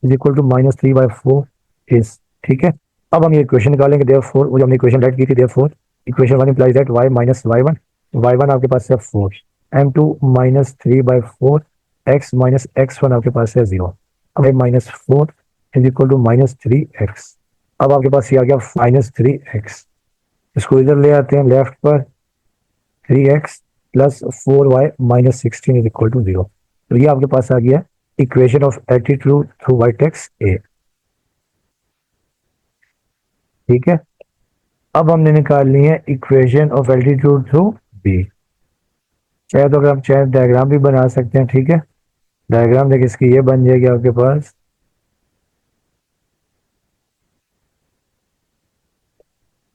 is equal to -3/4 is, ठीक है। अब हम ये इक्वेशन निकालेंगे, देयरफॉर वो जो हमने इक्वेशन राइट की थी, therefore equation 1 implies that y -y1, y1 आपके पास है 4, m2 -3/4, x -x1 आपके पास है 0। अब -4 इज इक्वल टू -3x। अब आपके पास ये आ गया -3x, इसको इधर ले आते हैं लेफ्ट पर, 3x plus 4y -16 is equal to 0। तो ये आपके पास आ गया equation of altitude through vertex A, ठीक है। अब हमने निकालनी है equation of altitude through B. चाहे तो अगर हम चाहे डायग्राम भी बना सकते हैं, ठीक है। डायग्राम देखिए इसकी ये बन जाएगी आपके पास,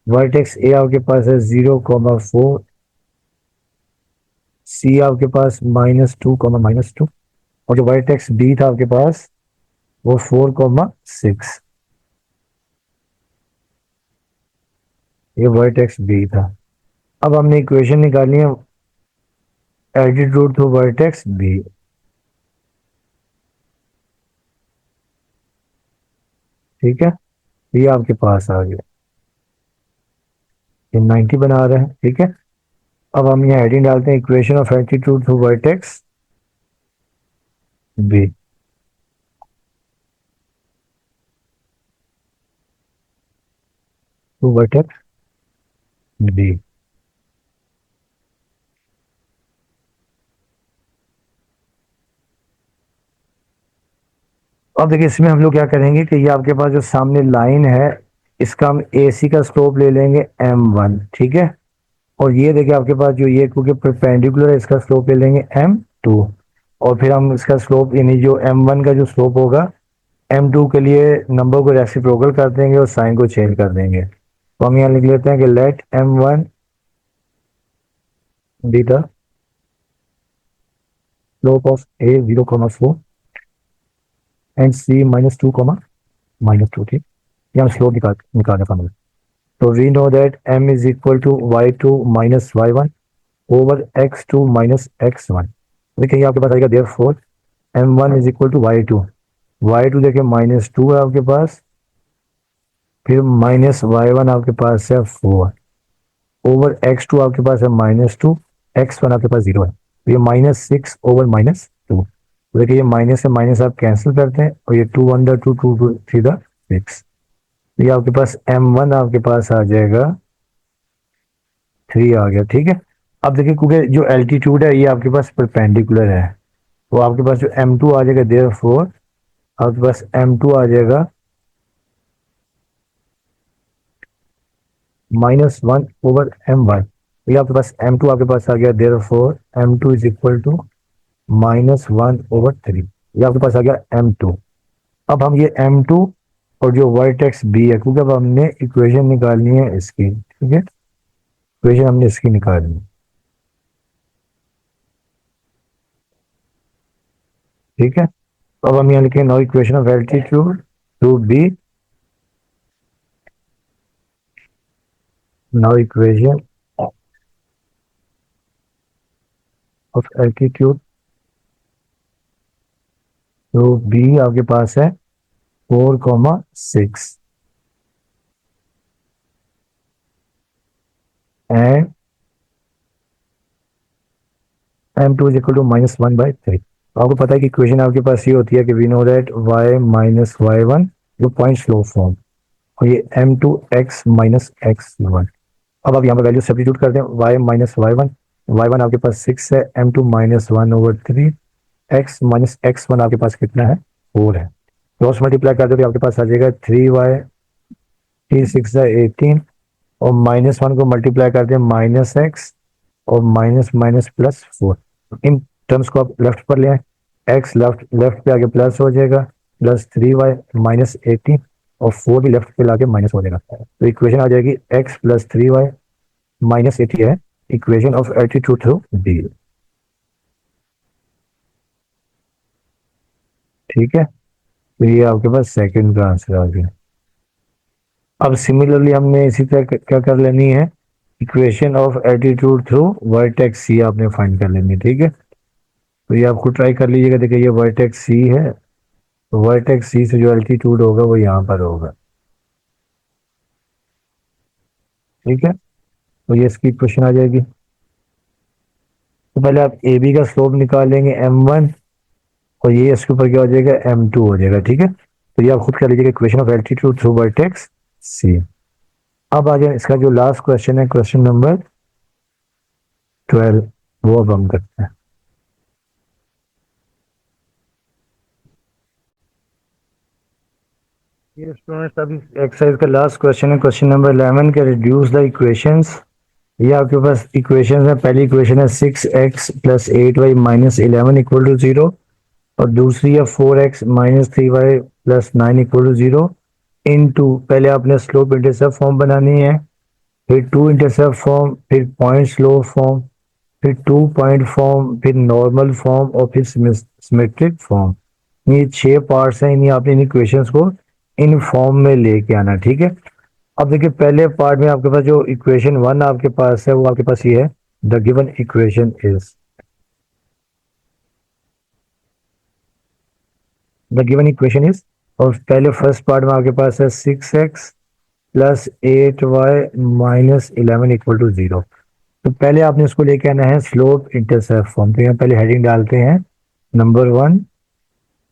वर्टेक्स ए आपके पास है 0,4, सी आपके पास -2, और जो वर्टेक्स बी था आपके पास वो 4,6, ये वर्टेक्स बी था। अब हमने इक्वेशन निकाली है एल्टीट्यूड थ्रू वर्टेक्स बी। ठीक है, ये आपके पास आ गया, ये 90 बना रहे हैं। ठीक है, अब हम यहाँ हेडिंग डालते हैं equation of altitude through vertex B. Through vertex B. अब देखिए इसमें हम लोग क्या करेंगे कि ये आपके पास जो सामने लाइन है, इसका हम ए सी का स्लोप ले लेंगे m1। ठीक है, और ये देखिए आपके पास जो ये क्योंकि परपेंडिकुलर है, इसका स्लोप ले लेंगे m2। और फिर हम इसका स्लोप यानी जो m1 का जो स्लोप होगा m2 के लिए नंबर को रेसिप्रोकल कर देंगे और साइन को चेंज कर देंगे। तो हम यहाँ लिख लेते हैं कि let m1 be the slope of a 0,4 and c -2, -2। ठीक, ये हम स्लोप निकालने फॉर्मूला। तो we know that m is equal to y2 minus y1 over x2 minus x1। देखिए ये आपके पास आएगा therefore m1 is equal to y2 देखिए -2 है आपके पास, फिर माइनस y1 आपके पास है 4 ओवर x2 आपके पास है -2, x1 आपके पास 0 है, तो ये -6 ओवर -2। तो देखिए ये माइनस से माइनस आप कैंसिल करते हैं और ये 2 अंदर 2, 2 2 सीधा 6। ये आपके पास m1 आपके पास आ जाएगा 3 आ गया। ठीक है, अब देखिए क्योंकि जो एल्टीट्यूड है ये आपके पास परपेंडिकुलर है, तो आपके पास जो m2 आ जाएगा देयरफॉर आपके पास m2 आ जाएगा -1 ओवर m1। तो ये आपके पास m2 आपके पास आ गया therefore m2 is equal to -1 over 3। ये आपके पास आ गया m2। अब हम ये m2 और जो वर्टेक्स b है, क्योंकि अब हमने इक्वेशन निकालनी है इसकी। ठीक है, इक्वेशन हमने इसकी निकालनी है। ठीक है, तो अब हम यहाँ लिखेंगे now equation of altitude to B. Now equation of altitude to B आपके पास है 4,6 and m2 is equal to -1/3। तो आपको पता है कि इक्वेशन आपके पास ये होती है कि we know that y minus y1 जो पॉइंट स्लो फॉर्म, और ये m2 x माइनस x1। अब आप यहाँ पर वैल्यू सब्स्टिट्यूट कर दें, y माइनस y1, y1 आपके पास 6 है, m2 -1/3, x माइनस x1 आपके पास कितना है 4 है। क्रॉस मल्टीप्लाई कर दो तो आपके पास आ जाएगा 3y, 3 6 है 18, और -1 को मल्टीप्लाई कर दें -x और माइनस माइनस +4। इन टर्म्स को आप लेफ्ट पर ले आए, x लेफ्ट लेफ्ट पे आगे प्लस हो जाएगा, +3y -18 और 4 भी लेफ्ट पे लाके माइनस हो जाएगा। तो इक्वेशन आ जाएगी x +3y -80 है equation of altitude through B. ठीक है, तो ये आपके पास सेकंड का आंसर आ गया। अब सिमिलरली हमने इसी तरह क्या कर लेनी है, equation of altitude through vertex C आपने फाइंड कर लेनी है। ठीक है, तो ये आपको ट्राई कर लीजिएगा। देखिए ये वर्टेक्स सी है, तो वर्टेक्स सी से जो एल्टीट्यूड होगा वो यहाँ पर होगा। ठीक है, तो ये इसकी क्वेश्चन आ जाएगी। तो पहले आप ए बी का स्लोप निकालेंगे m1, और ये इसके ऊपर क्या हो जाएगा m2 हो जाएगा। ठीक है, तो ये आप खुद कर लीजिएगा equation of altitude through vertex C. अब आ जाए इसका जो लास्ट क्वेश्चन है, क्वेश्चन नंबर 12, वो अब हम करते हैं। ये स्टूडेंट्स अभी एक्सरसाइज का लास्ट क्वेश्चन है, क्वेश्चन नंबर 11 के रिड्यूस द इक्वेशंस। ये आपके पास इक्वेशन है, पहली इक्वेशन है 6x + 8y - 11 = 0, और दूसरी है 4x - 3y + 9 = 0 इनटू, पहले आपने स्लोप इंटरसेप्ट फॉर्म बनानी है, फिर टू इंटरसेप्ट फॉर्म, फिर पॉइंट स्लोप फॉर्म, फिर 2 पॉइंट फॉर्म, फिर नॉर्मल फॉर्म और फिर सिमेट्रिक फॉर्म। ये 6 पार्ट्स हैं, इन्हें आपने इन इक्वेशंस को इन फॉर्म में लेके आना, ठीक है। अब देखिए पहले पार्ट में आपके पास जो इक्वेशन 1 आपके पास है वो आपके पास ये है, the given equation is, the given equation is, और पहले फर्स्ट पार्ट में आपके पास है 6x plus 8y minus 11 equal to 0। तो पहले आपने इसको लेके आना है स्लोप इंटरसेप्ट फॉर्म। तो यहाँ पहले हेडिंग डालते हैं number 1,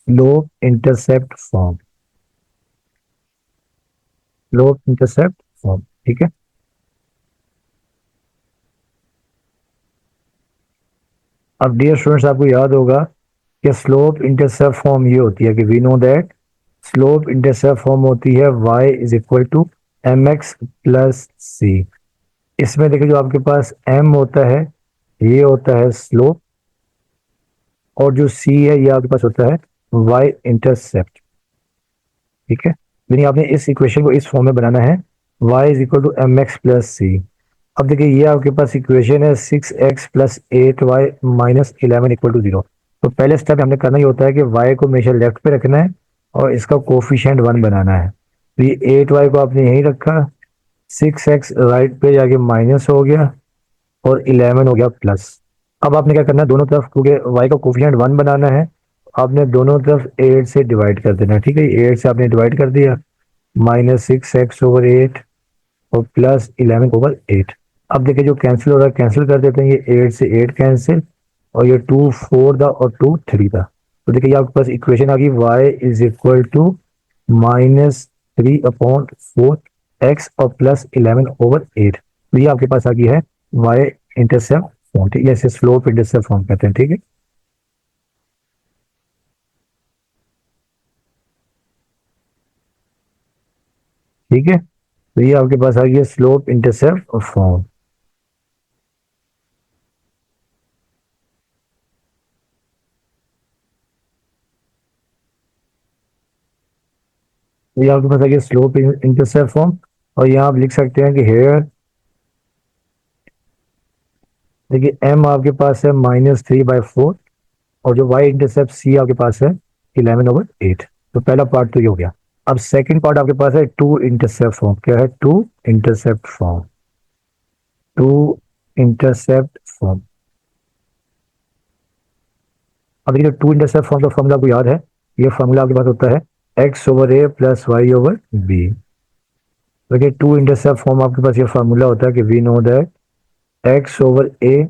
slope intercept form, slope intercept form, ठीक है। अब डियर स्टूडेंट्स आपको याद होगा कि स्लोप इंटरसेप्ट फॉर्म ये होती है कि we know that slope intercept form होती है y is equal to M X plus C. इसमें देखिए जो आपके पास m होता है ये होता है स्लोप, और जो c है ये आपके पास होता है y इंटरसेप्ट, ठीक है। यानी आपने इस इक्वेशन को इस फॉर्म में बनाना है, y is equal to M X plus C. अब देखिए ये आपके पास इक्वेशन है 6x plus 8y minus 11 equal to 0। तो पहले स्टेप हमने करना ही होता है कि y को हमेशा लेफ्ट पे रखना है और इसका कोफिशिएंट 1 बनाना है। तो ये 8y को आपने यहीं रखा, 6x राइट पे जाके माइनस हो गया और 11 हो गया प्लस। अब आपने क्या करना है, दोनों तरफ क्योंकि y का कोफिशिएंट 1 बनाना है, आपने दोनों तरफ 8 से डिवाइड कर देना है, ठीक है। 8 से आपने डिवाइड कर दिया, माइनस 6x ओवर 8 और प्लस 11 ओवर 8। अब देखिए जो कैंसिल हो रहा है कैंसिल कर देते हैं, ये 8 से 8 कैंसिल, और ये 2 4 था और 2 3 था। तो देखिए ये आपके पास इक्वेशन आ गई y is equal to minus 3/4 x और प्लस 11 ओवर 8। तो ये आपके पास आ गई है y इंटरसेप्ट फॉर्म, ठीक है, इसे स्लोप इंटरसेप्ट फॉर्म कहते हैं, ठीक है। ठीक है, तो ये आपके पास आ गई है स्लोप इंटरसेप्ट फॉर्म। ये आपके पास आ गया स्लोप इंटरसेप्ट फॉर्म, और यहाँ आप लिख सकते हैं कि हेयर देखिए m आपके पास है -3/4, और जो y इंटरसेप्ट c आपके पास है 11/8। तो पहला पार्ट तो ये हो गया। अब सेकंड पार्ट आपके पास है टू इंटरसेप्ट फॉर्म। क्या है? Two intercept form, two intercept form. अब देखिए टू इंटरसेप्ट फॉर्म का फॉर्मूला आपको याद है, ये फॉर्मूला आपके पास होता है x over a plus y over b. देखिए टू इंटरसेप्ट फॉर्म आपके पास ये फॉर्मूला होता है कि we know that x over a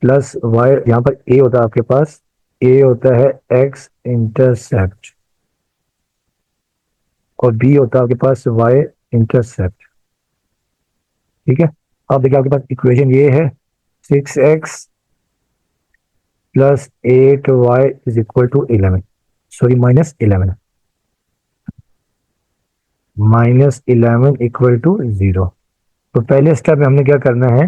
plus y, यहाँ पर ए होता है आपके पास, ए होता है एक्स इंटरसेप्ट, और बी होता है आपके पास वाई इंटरसेप्ट, ठीक है। अब देखिए आपके पास इक्वेशन ये है 6x plus 8y is equal to 11, sorry -11, -11 equal to 0। तो पहले स्टेप में हमने क्या करना है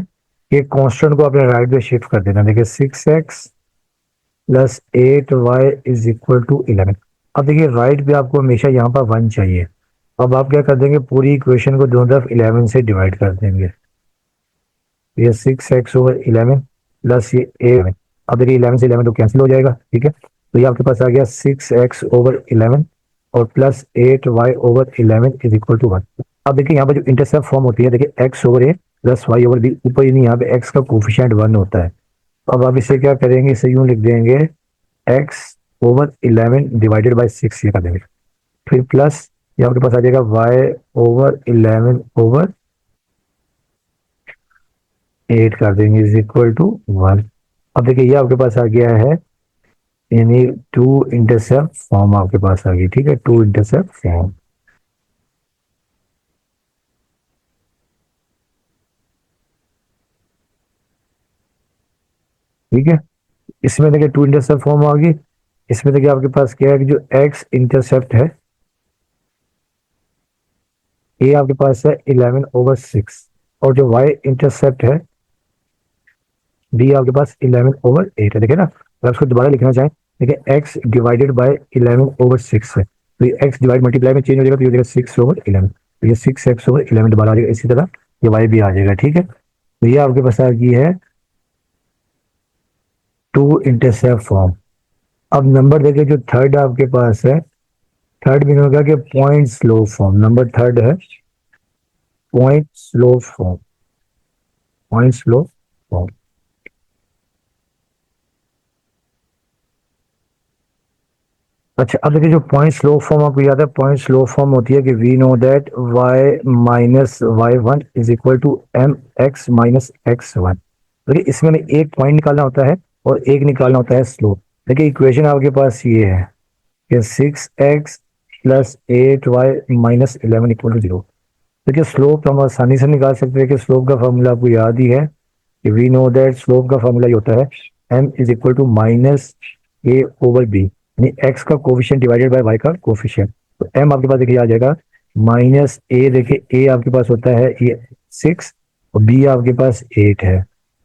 कि कांस्टेंट को अपने राइट पे शिफ्ट कर देना। देखिए 6x plus 8y is equal to 11। अब देखिए राइट पे आपको हमेशा यहाँ पर 1 चाहिए। अब आप क्या कर देंगे, पूरी इक्वेशन को दोनों तरफ 11 से डिवाइड कर देंगे। ये 6x ओवर 11 प्लस ये 8। अब देखिए 11 से 11 तो कैंसिल हो जाएगा, ठीक है। तो ये आपके पास आ गया 6x ओवर 11 और plus 8y over 11 is equal to 1। अब देखिए यहाँ पर जो इंटरसेप्ट फॉर्म होती है, देखिए x over a plus y over b, ऊपर ही नहीं, यहाँ पे x का कोफिशिएंट 1 होता है। तो अब आप इसे क्या करेंगे, इसे यूं लिख देंगे x ओवर 11 डिवाइडेड बाई 6 ये कर देंगे, फिर प्लस ये आपके पास आ जाएगा y ओवर 11 ओवर 8 कर देंगे इज इक्वल टू 1। अब देखिए ये आपके पास आ गया है, यानी टू इंटरसेप्ट फॉर्म आपके पास आ गई, ठीक है, टू इंटरसेप्ट फॉर्म। ठीक है, इसमें देखिए टू इंटरसेप्ट फॉर्म आ गई। इसमें देखिए आपके पास क्या है कि जो एक्स इंटरसेप्ट है ये आपके पास है 11/6, और जो वाई इंटरसेप्ट है बी आपके पास 11/8 है। देखिए ना, अगर उसको दोबारा लिखना चाहें, देखिए एक्स डिवाइडेड बाय 11/6 है, तो ये एक्स डिवाइड मल्टीप्लाई में चेंज हो जाएगा, तो ये हो जाएगा 6/11। तो ये 6x/11 दोबारा आ जाएगा, इसी तरह ये वाई भी आ जाएगा, ठीक है। तो ये आपके पास आ गई है टू इंटरसेप्ट फॉर्म। अब नंबर देखिए जो थर्ड आपके पास है, थर्ड मीन होगा कि point slope form, number third है point slope form, point slope form. अच्छा अब देखिए जो पॉइंट स्लो फॉर्म आपको याद है, पॉइंट स्लो फॉर्म होती है कि we know that y minus Y one is equal to M x minus x one. देखिए इसमें हमें एक पॉइंट निकालना होता है और एक निकालना होता है स्लोप। देखिए इक्वेशन आपके पास ये है कि 6x plus 8y minus 11 equal to zero. देखिए स्लोप हम आसानी से निकाल सकते हैं कि स्लोप का फॉर्मूला आपको याद ही है कि वी नो दैट स्लोप का फॉर्मूला ये होता है m is equal to minus a over b, यानी x का कोफिशिएंट डिवाइडेड बाय y का कोफिशिएंट। तो m आपके पास देखिए आ जाएगा माइनस ए, देखिए a आपके पास होता है ये 6 और b आपके पास 8 है।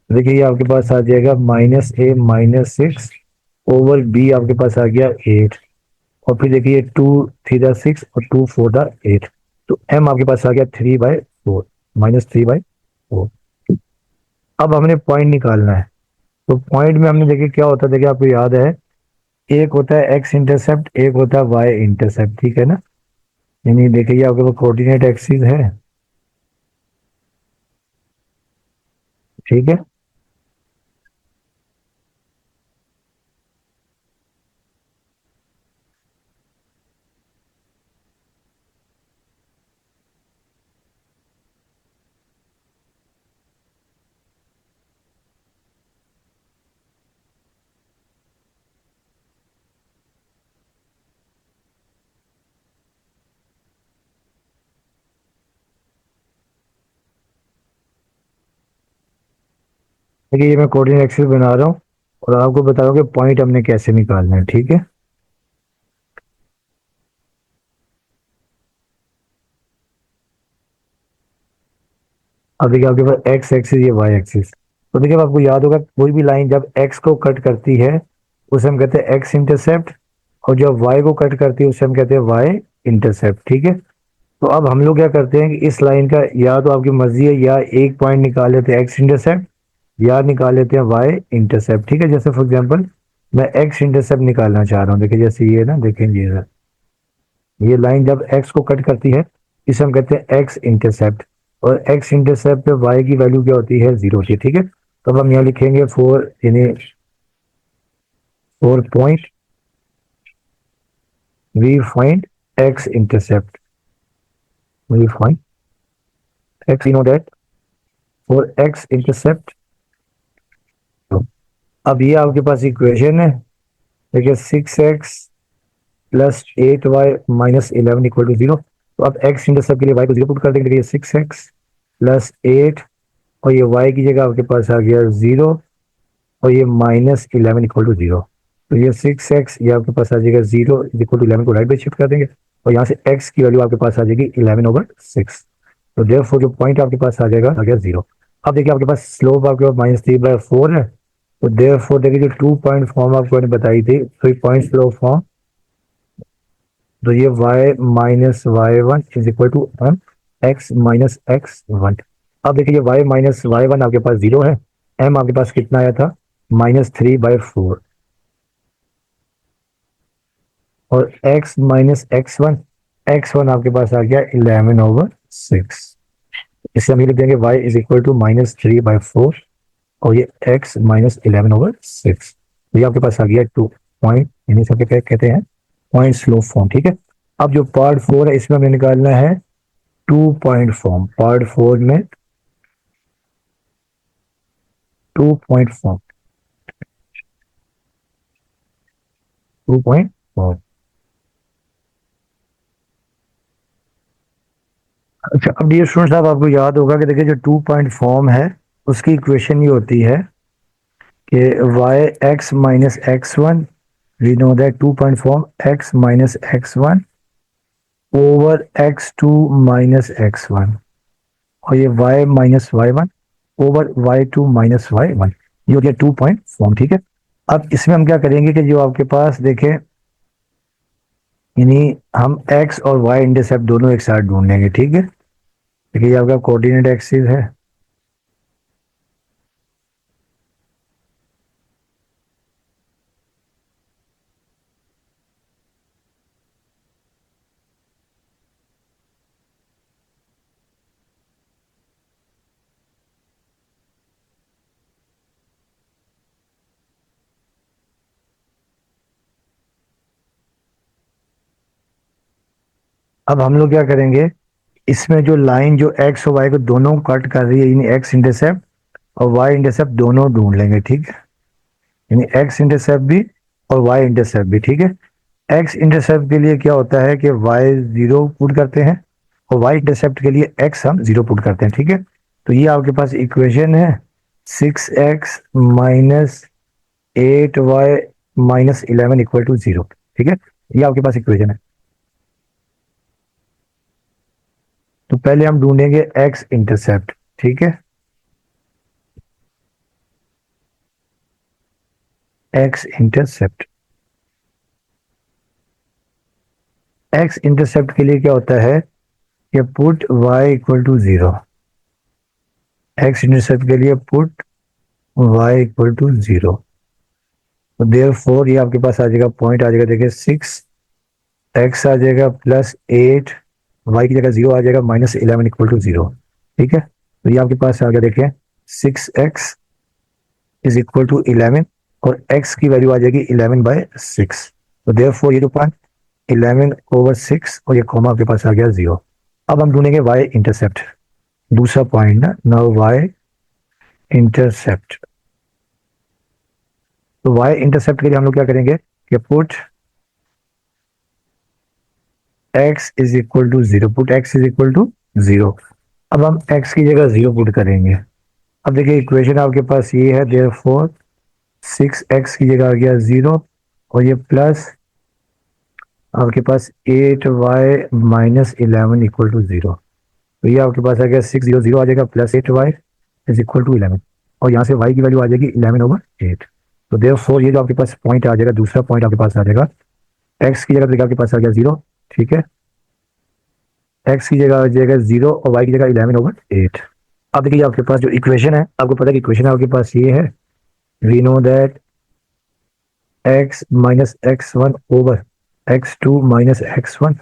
देखिए ये आपके पास आ जाएगा माइनस ए माइनस 6 ओवर b आपके पास आ गया 8। और फिर देखिए 2 थ्री दा 6 और 2 4 दा 8। तो m आपके पास आ गया 3/4, माइनस 3/4। अब हमने पॉइंट निकालना है। तो पॉइंट में हमने देखिए क्या होता है, देखिए आपको याद है एक होता है एक्स इंटरसेप्ट, एक होता है वाई इंटरसेप्ट, ठीक है ना। यानी देखिए ये आपके पास कोऑर्डिनेट एक्सिस है, ठीक है। देखिए ये मैं कोऑर्डिनेट एक्सिस बना रहा हूँ और आपको बता रहा हूँ कि पॉइंट हमने कैसे निकालना है, ठीक है। अब देखिए आपके पास एक्स एक्सिस, ये वाई एक्सिस। तो देखिए अब आपको याद होगा कोई भी लाइन जब एक्स को कट करती है उसे हम कहते हैं एक्स इंटरसेप्ट, और जब वाई को कट करती है उसे हम कहते हैं वाई इंटरसेप्ट, ठीक है। तो अब हम लोग क्या करते हैं कि इस लाइन का या तो आपकी मर्जी है या एक पॉइंट निकाल लेते हैं एक्स इंटरसेप्ट या निकाल लेते हैं वाई इंटरसेप्ट, ठीक है। जैसे फॉर एग्जांपल मैं एक्स इंटरसेप्ट निकालना चाह रहा हूँ, देखिए जैसे ये ना, देखेंगे ये लाइन जब एक्स को कट करती है इसे हम कहते हैं एक्स इंटरसेप्ट, और एक्स इंटरसेप्ट पे वाई की वैल्यू क्या होती है, जीरो होती है, ठीक है। तो अब हम यहाँ लिखेंगे फोर, यानी 4 point we find x intercept, we find x, you know that for x intercept. अब ये आपके पास इक्वेशन है, देखिए 6x plus 8y minus 11 equal to zero. तो अब एक्स इंटरसेप्ट के लिए y को जीरो पुट कर देंगे, देखिए 6x प्लस 8 और ये y की जगह आपके पास आ गया जीरो और ये माइनस 11 इक्वल टू जीरो। तो ये 6x ये आपके पास आ जाएगा जीरो इक्वल टू 11 को राइट पे शिफ्ट कर देंगे और यहाँ से x की वैल्यू आपके पास आ जाएगी 11/6। तो देयरफॉर जो पॉइंट आपके पास आ जाएगा आ गया जीरो। अब देखिए आपके पास स्लोप आपके पास -3/4 है। तो देयरफॉर देखिए जो 2 पॉइंट फॉर्म आपको मैंने बताई थी, तो पॉइंट स्लोप फॉर्म, तो ये y minus Y one is equal to M x minus x one. अब देखिए y माइनस वाई वन आपके पास जीरो है, m आपके पास कितना आया था -3/4, और x माइनस एक्स वन आपके पास आ गया 11/6। इससे हम ये लिख देंगे y इज इक्वल टू -3/4 और ये x माइनस 11/6। तो ये आपके पास आ गया 2 पॉइंट, यानी सबके क्या कहते हैं पॉइंट स्लोप फॉर्म, ठीक है। अब जो पार्ट 4 है इसमें हमें निकालना है 2 पॉइंट फॉर्म, पार्ट 4 में 2 पॉइंट फॉर्म, 2 पॉइंट फॉर्म। अच्छा अब डियर स्टूडेंट साहब आपको याद होगा कि देखिए जो 2 पॉइंट फॉर्म है उसकी इक्वेशन ये होती है कि y x minus x one, we know that 2 point form x minus x one over x two minus x one, और ये y minus Y one over y2 minus Y one, ये हो गया 2 पॉइंट फॉर्म, ठीक है। अब इसमें हम क्या करेंगे कि जो आपके पास देखें, यानी हम x और y इंटरसेप्ट दोनों एक साथ ढूंढ लेंगे, ठीक है। देखिए ये आपका कोऑर्डिनेट एक्सिस है, अब हम लोग क्या करेंगे, इसमें जो लाइन जो एक्स और वाई को दोनों कट कर रही है, यानी एक्स इंटरसेप्ट और वाई इंटरसेप्ट दोनों ढूंढ लेंगे, ठीक है। यानी एक्स इंटरसेप्ट भी और वाई इंटरसेप्ट भी, ठीक है। एक्स इंटरसेप्ट के लिए क्या होता है कि वाई जीरो पुट करते हैं और वाई इंटरसेप्ट के लिए एक्स हम जीरो पुट करते हैं, ठीक है। तो ये आपके पास इक्वेशन है 6x minus 8y minus 11 equal to 0, ठीक है। ये आपके पास इक्वेशन है। तो पहले हम ढूंढेंगे एक्स इंटरसेप्ट, ठीक है। एक्स इंटरसेप्ट, एक्स इंटरसेप्ट के लिए क्या होता है कि put y equal to 0। X intercept के लिए पुट y इक्वल टू 0। तो देयर फोर ये आपके पास आ जाएगा, पॉइंट आ जाएगा, देखिए 6x आ जाएगा प्लस 8, y की जगह 0 आ जाएगा, माइनस 11 इक्वल टू 0, ठीक है। तो ये आपके पास आ गया, देखिए 6x इज इक्वल टू 11 और x की वैल्यू आ जाएगी 11/6। तो देयर फोर ये जो पॉइंट 11/6 और ये कॉमा आपके पास आ गया 0। अब हम ढूंढेंगे y इंटरसेप्ट, दूसरा पॉइंट ना, नाउ y इंटरसेप्ट। तो y इंटरसेप्ट के लिए हम लोग क्या करेंगे कि put x is equal to 0, put x is equal to 0। अब हम x की जगह 0 पुट करेंगे। अब देखिए इक्वेशन आपके पास ये है, देयर फोर 6x की जगह आ गया 0 और ये प्लस आपके पास 8y माइनस 11 इक्वल टू 0। तो ये आपके पास आ गया 600 आ जाएगा plus 8y is equal to 11 और यहाँ से y की वैल्यू आ जाएगी 11/8। तो देयर फोर ये जो आपके पास पॉइंट आ जाएगा, दूसरा पॉइंट आपके पास आ जाएगा, x की जगह आपके पास आ गया 0, ठीक है। x की जगह आ जाएगा 0 और y की जगह 11/8। अब देखिए आपके पास जो इक्वेशन है, आपको पता है कि इक्वेशन आपके पास ये है, we know that x minus x1 over x2 minus x1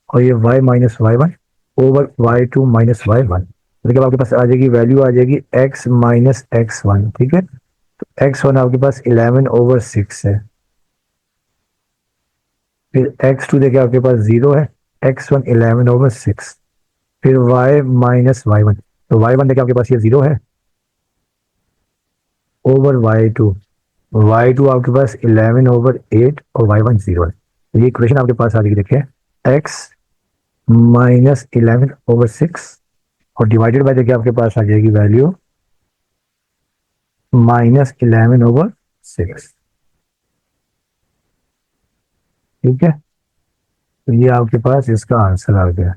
और ये y minus y1 over y2 minus y1। देखिए आपके पास आ जाएगी, वैल्यू आ जाएगी x माइनस x1, ठीक है। तो x1 आपके पास 11/6 है, फिर x2 देखिए आपके पास 0 है, x1 11/6, फिर y माइनस y1। तो y1 देखिए आपके पास ये 0 है ओवर y2, y2 आपके पास 11/8 और y1 0 है। तो ये इक्वेशन आपके पास आ जाएगी, देखिए x माइनस 11/6 और डिवाइडेड बाय देखिए आपके पास आ जाएगी वैल्यू माइनस 11/6, ठीक है। तो ये आपके पास इसका आंसर आ गया।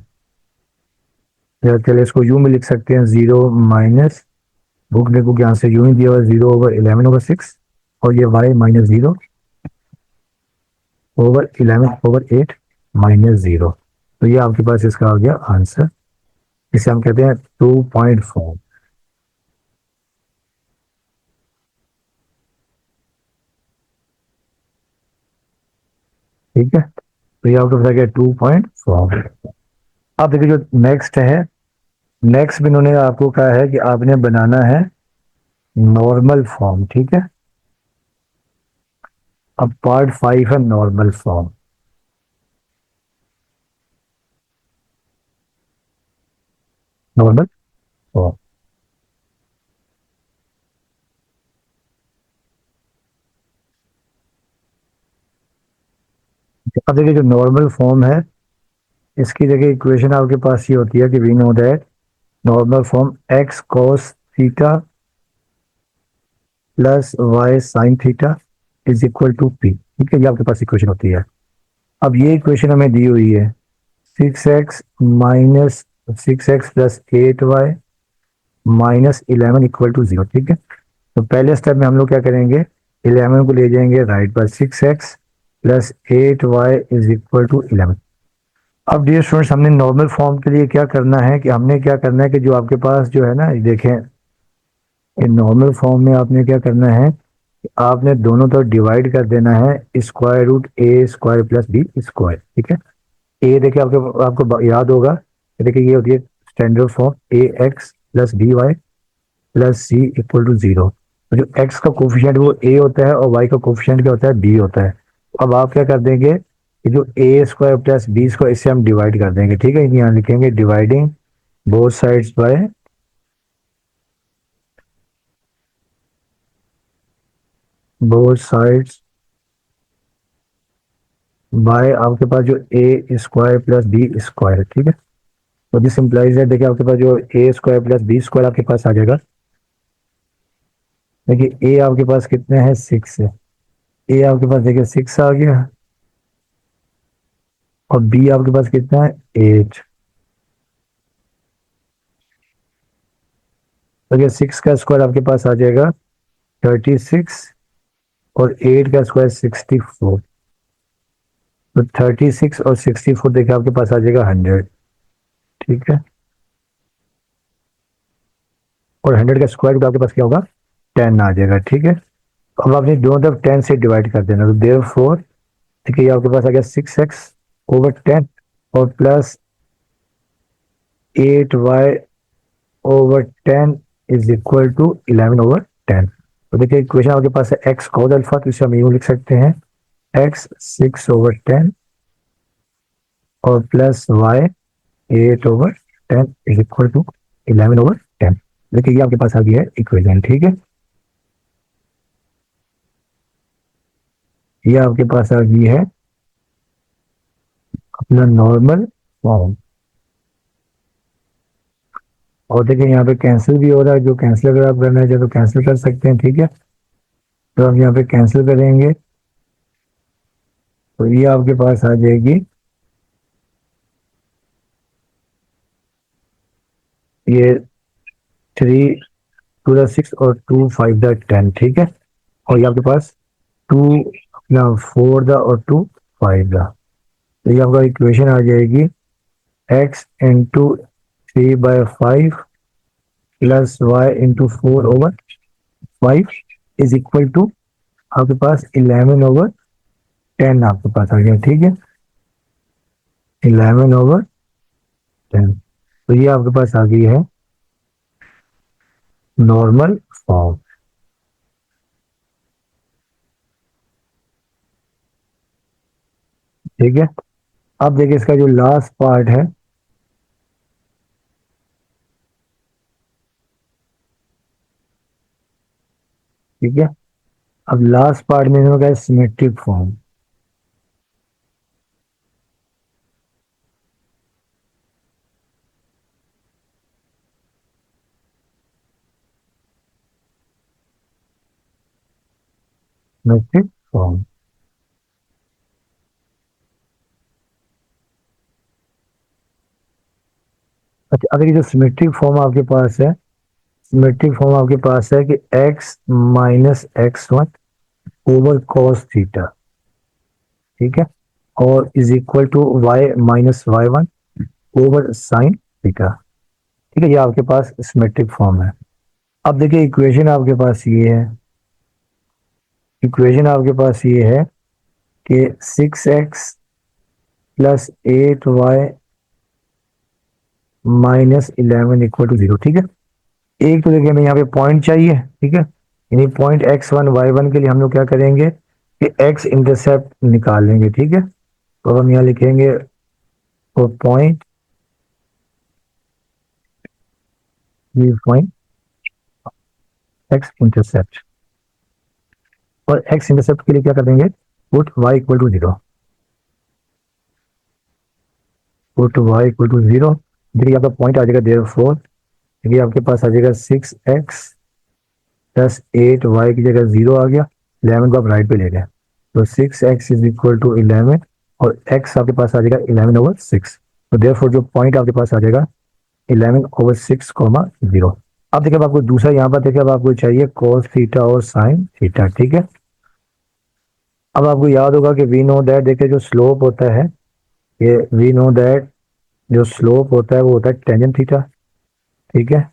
या चलिए इसको यूं में लिख सकते हैं, 0 माइनस, बुक ने बुक यहाँ से यूं ही दिया हुआ 0/11/6 और ये y माइनस 0 ओवर 11/8 माइनस 0। तो ये आपके पास इसका आ गया आंसर, इसे हम कहते हैं 2.4, ठीक है। तो ये आपके पास आ गया 2.4। अब देखिए जो नेक्स्ट है, नेक्स्ट भी इन्होंने आपको कहा है कि आपने बनाना है नॉर्मल फॉर्म, ठीक है। अब पार्ट 5 है नॉर्मल फॉर्म। नॉर्मल फॉर्म, अब देखिए जो नॉर्मल फॉर्म है, इसकी जगह इक्वेशन आपके पास ये होती है कि we know that normal form x cos theta plus y sine theta is equal to p, ठीक है। ये आपके पास इक्वेशन होती है। अब ये इक्वेशन हमें दी हुई है 6x minus 6x plus 8y minus 11 equal to 0, ठीक है। तो पहले स्टेप में हम लोग क्या करेंगे, 11 को ले जाएंगे राइट पर, 6x plus 8y is equal to 11। अब डियर स्टूडेंट्स, हमने नॉर्मल फॉर्म के लिए क्या करना है कि हमने क्या करना है कि जो आपके पास जो है ना, देखें इन नॉर्मल फॉर्म में आपने क्या करना है, आपने दोनों तरफ डिवाइड कर देना है square root a square plus b square, ठीक है। ए देखिए आपके आपको याद होगा, देखिए ये होती है standard form a x plus B Y plus c equal to 0। तो जो एक्स का कोफिशिएंट वो ए होता है और वाई का कोफिशिएंट क्या होता है, बी होता है। अब आप क्या कर देंगे, ये जो ए स्क्वायर प्लस बी स्क्वायर इससे हम डिवाइड कर देंगे, ठीक है। यहाँ लिखेंगे dividing both sides by both sides bye आपके पास जो ए स्क्वायर प्लस बी स्क्वायर है, ठीक है। तो दिस इंप्लाइज है, देखिए आपके पास जो ए स्क्वायर प्लस बी स्क्वायर आपके पास आ जाएगा। देखिए ए आपके पास कितने हैं, 6 है। ए आपके पास देखिए 6 आ गया, और बी आपके पास कितना है, 8। देखिए 6 का स्क्वायर आपके पास आ जाएगा 36, और 8 का स्क्वायर 64। तो 36 और 64 देखिए आपके पास आ जाएगा 100, ठीक है। और 100 का स्क्वायर रूट आपके पास क्या होगा, 10 आ जाएगा, ठीक है। अब आपने दोनों तरफ 10 से डिवाइड कर देना, तो देयरफॉर ठीक है, ये आपके पास आ गया 6x/10 और plus 8y/10 is equal to 11/10। तो देखिए इक्वेशन आपके पास है x कॉस अल्फा, तो इसे हम यूं लिख सकते हैं x 6/10 और plus y 8/10 is equal to 11/10। देखिए ये आपके पास आ गया है इक्वेशन, ठीक है। ये आपके पास आ गई है अपना नॉर्मल फॉर्म। और देखिए यहाँ पे कैंसिल भी हो रहा है, जो कैंसिल अगर आप करना चाहे तो कैंसिल कर सकते हैं, ठीक है। तो हम यहाँ पे कैंसिल करेंगे, तो ये आपके पास आ जाएगी ये 3 2 6 और 2 5 10, ठीक है। और ये आपके पास 2 अपना 4 और 2 5। तो ये आपका इक्वेशन आ जाएगी x into 3/5 plus y into 4/5 is equal to आपके पास 11/10 आपके पास आ गया, ठीक है। 11/10। तो ये आपके पास आ गई है नॉर्मल फॉर्म, ठीक है। अब देखिए इसका जो लास्ट पार्ट है, ठीक है। अब लास्ट पार्ट में होगा सिमेट्रिक फॉर्म। सिमेट्रिक फॉर्म, अच्छा अगर ये जो सिमेट्रिक फॉर्म आपके पास है, सिमेट्रिक फॉर्म आपके पास है कि x minus x1 over cos theta, ठीक है, और is equal to y minus y1 over sine theta, ठीक है। ये आपके पास सिमेट्रिक फॉर्म है। अब देखिए इक्वेशन आपके पास ये है, इक्वेशन आपके पास ये है कि 6x plus 8y minus 11 equal to 0, ठीक है। एक तो देखिए हमें यहाँ पे पॉइंट चाहिए, ठीक है। यानी पॉइंट x1 y1 के लिए हम लोग क्या करेंगे कि x इंटरसेप्ट निकालेंगे, ठीक है। तो हम यहाँ लिखेंगे तो पॉइंट पॉइंट x इंटरसेप्ट, और x इंटरसेप्ट के लिए क्या कर देंगे, put y equal to 0, put y equal to 0। देखिए आपका पॉइंट आ जाएगा देयरफॉर, देखिए आपके पास आ जाएगा 6x प्लस 8y की जगह 0 आ गया, 11 को आप राइट पे ले गए, तो 6x इज इक्वल टू 11, और x आपके पास आ जाएगा 11/6। तो देयरफॉर जो पॉइंट आपके पास आ जाएगा 11/6, 0। अब देखिए अब आपको दूसरा यहाँ पर देखिए अब आपको चाहिए cos थीटा और sin थीटा, ठीक है। अब आपको याद होगा कि वी नो दैट, देखिए जो स्लोप होता है, ये वी नो दैट जो स्लोप होता है वो होता है टेंजेंट थीटा, ठीक है।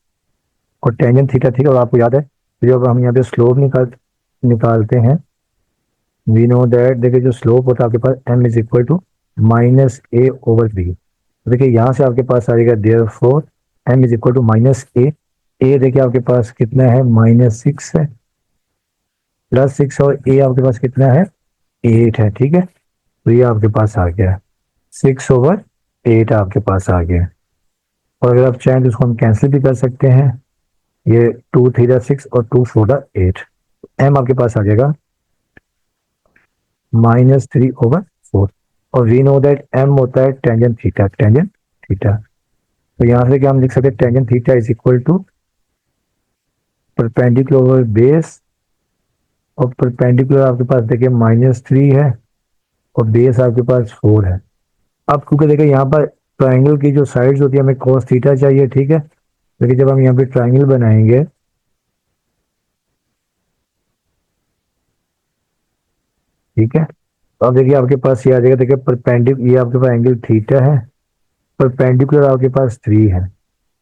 और टेंजेंट थीटा, ठीक है, और आपको याद है तो जब हम यहाँ पे स्लोप निकालते हैं, वी नो दैट देखिए जो स्लोप होता है आपके पास m is equal to -a/b। देखिए यहाँ से आपके पास आएगा therefore m is equal to -a। a देखिए आपके पास कितना है, -6 है, +6, और a आपके पास कितना है, 8 है, ठीक है। तो ये आपके पास आ गया 6/8 आपके पास आ गया। और अगर आप चाहें तो इसको हम कैंसिल भी कर सकते हैं। ये 2 3 6 और 2 4 8, एम आपके पास आ जाएगा -3/4। और वी नो दैट एम होता है टेंजेंट थीटा, टेंजेंट थीटा। तो यहाँ से क्या हम लिख सकते हैं, tangent theta is equal to perpendicular over base, और परपेंडिकुलर आपके पास देखिए -3 है और बेस आपके पास 4 है। अब क्योंकि देखिए यहाँ पर ट्राइंगल की जो साइड्स होती है हमें cos थीटा चाहिए, ठीक है। लेकिन जब हम यहाँ पे ट्राइंगल बनाएंगे, ठीक है, तो अब देखिए आपके पास ये आ जाएगा, देखिए परपेंडिकुलर, ये आपके पास एंगल थीटा है, परपेंडिकुलर आपके पास 3 है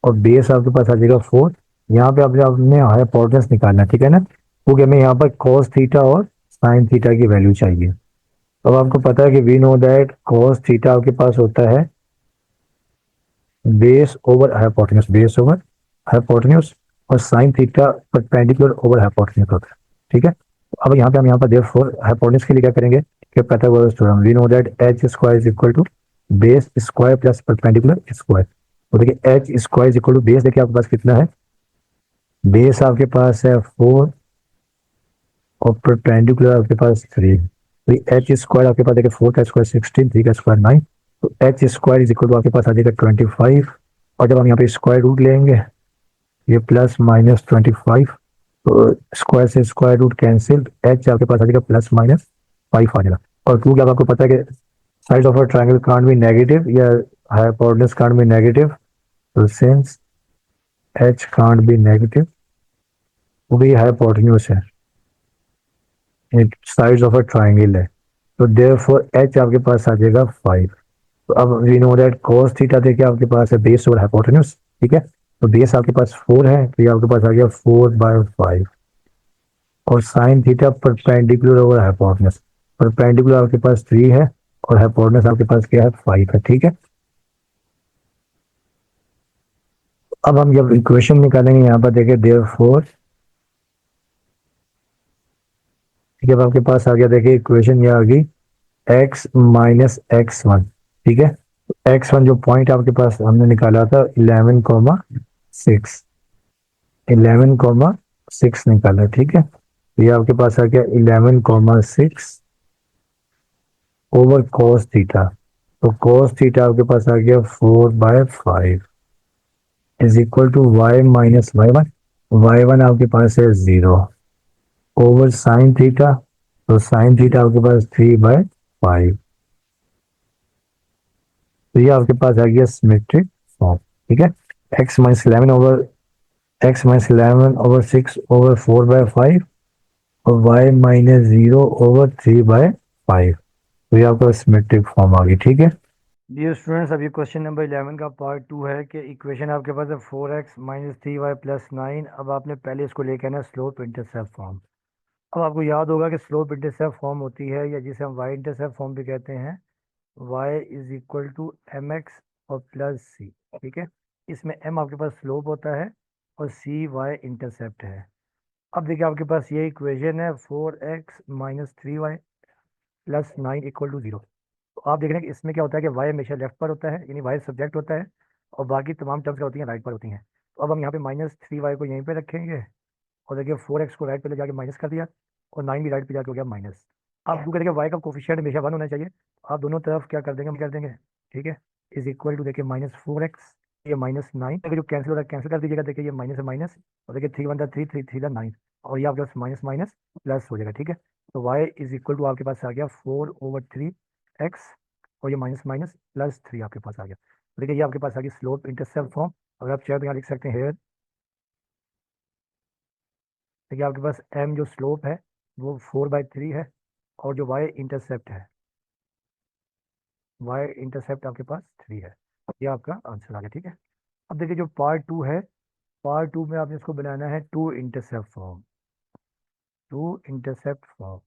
और बेस आपके पास आ जाएगा 4। यहाँ पे आपने आपने हाइपोटेनस निकालना है, ठीक है ना, क्योंकि हमें यहाँ पर cos थीटा और sin थीटा की वैल्यू चाहिए। अब आपको पता है कि we know that cos theta आपके पास होता है base over hypotenuse, base over hypotenuse, और sine theta perpendicular over hypotenuse होता है, ठीक है। अब यहाँ पे हम यहाँ पर देयरफॉर हाइपोटेन्यूज के लिए क्या करेंगे कि Pythagoras theorem, we know that h square is equal to base square plus perpendicular square. तो देखिए H square is equal to base, देखिए आपके पास कितना है, बेस आपके पास है 4 और परपेंडिकुलर आपके पास 3। तो एच स्क्वायर आपके पास देखिए 4 का स्क्वायर 16, 3 का स्क्वायर 9, तो h square is equal to आपके पास आ जाएगा 25। और जब हम यहाँ पे स्क्वायर रूट लेंगे, ये +-25, तो स्क्वायर से स्क्वायर रूट कैंसिल, एच आपके पास आ जाएगा +-5 आ जाएगा। और क्योंकि अब आपको पता है कि side of a triangle can't be negative या हाइपोटेन्यूज कांट बी नेगेटिव, तो since H can't be negative, क्योंकि ये हाइपोटेन्यूज है, साइड्स ऑफ अ ट्रायंगल है, तो देयरफॉर एच आपके पास आ जाएगा 5। तो अब we know that cos theta देखिए आपके पास है बेस और हाइपोटेन्यूज, ठीक है। तो बेस आपके पास 4 है, तो ये आपके पास आ गया 4/5। और sine theta perpendicular over hypotenuse, perpendicular आपके पास 3 है और हाइपोटेन्यूज आपके पास क्या है, 5 है, ठीक है। अब हम जब इक्वेशन निकालेंगे यहाँ पर देखिए देयरफॉर, ठीक है, अब आपके पास आ गया देखिए इक्वेशन ये आ गई x-x1, ठीक है। x1 जो पॉइंट आपके पास हमने निकाला था 11,6, 11,6 निकाला, ठीक है। तो ये आपके पास आ गया 11,6 ओवर cos थीटा। तो cos थीटा आपके पास आ गया 4/5 is equal to y-y1, y1 आपके पास है 0 ओवर साइन थीटा, तो साइन थीटा आपके पास 3/5। तो ये आपके पास आ गया सिमेट्रिक फॉर्म, ठीक है। x-11/6/4/5 और y-0/3/5। तो ये आपका सिमेट्रिक फॉर्म आ गई, ठीक है। डियर स्टूडेंट्स, अभी क्वेश्चन नंबर 11 का पार्ट 2 है कि इक्वेशन आपके पास है 4x-3y+9। अब आपने पहले इसको लेके आना स्लोप इंटरसेप्ट फॉर्म। अब आपको याद होगा कि स्लोप इंटरसेप्ट फॉर्म होती है, या जिसे हम वाई इंटरसेप्ट फॉर्म भी कहते हैं, y is equal to mx और प्लस c, ठीक है। इसमें m आपके पास स्लोप होता है और c y इंटरसेप्ट है। अब देखिए आपके पास ये इक्वेशन है 4x-3y+9 = 0। तो आप देख रहे हैं कि इसमें क्या होता है कि y हमेशा लेफ्ट पर होता है, यानी y सब्जेक्ट होता है, और बाकी तमाम टर्म्स क्या होती हैं, राइट पर होती हैं। तो अब हम यहाँ पे -3y को यहीं पे रखेंगे, और देखिए 4x को राइट पे ले जाके माइनस कर दिया, और 9 भी राइट पे जाके हो गया माइनस। अब क्योंकि देखिए y का कोफिशिएंट हमेशा 1 होना चाहिए, आप दोनों तरफ क्या कर देंगे, ठीक है, इज इक्वल टू देखिए -4x, ये -9, देखिए जो कैंसिल हो रहा है कैंसिल कर दीजिएगा, देखिए ये माइनस है माइनस, और देखिए 3 × 1 = 3, 3 × 3 = 9, और ये आपके पास -माइनस प्लस हो जाएगा, ठीक है। तो y इज इक्वल टू आपके पास आ गया 4/3x, और ये माइनस माइनस प्लस 3 आपके पास आ गया। तो देखिए ये आपके पास आ गया स्लोप इंटरसेप्ट फॉर्म। अगर आप चाहे तो यहाँ लिख सकते हैं, देखिए आपके पास m जो स्लोप है वो 4/3 है, और जो y इंटरसेप्ट है, y इंटरसेप्ट आपके पास 3 है। ये आपका आंसर आ गया, ठीक है। अब देखिए जो पार्ट 2 है, पार्ट 2 में आपने इसको बनाना है two intercept form, two intercept form.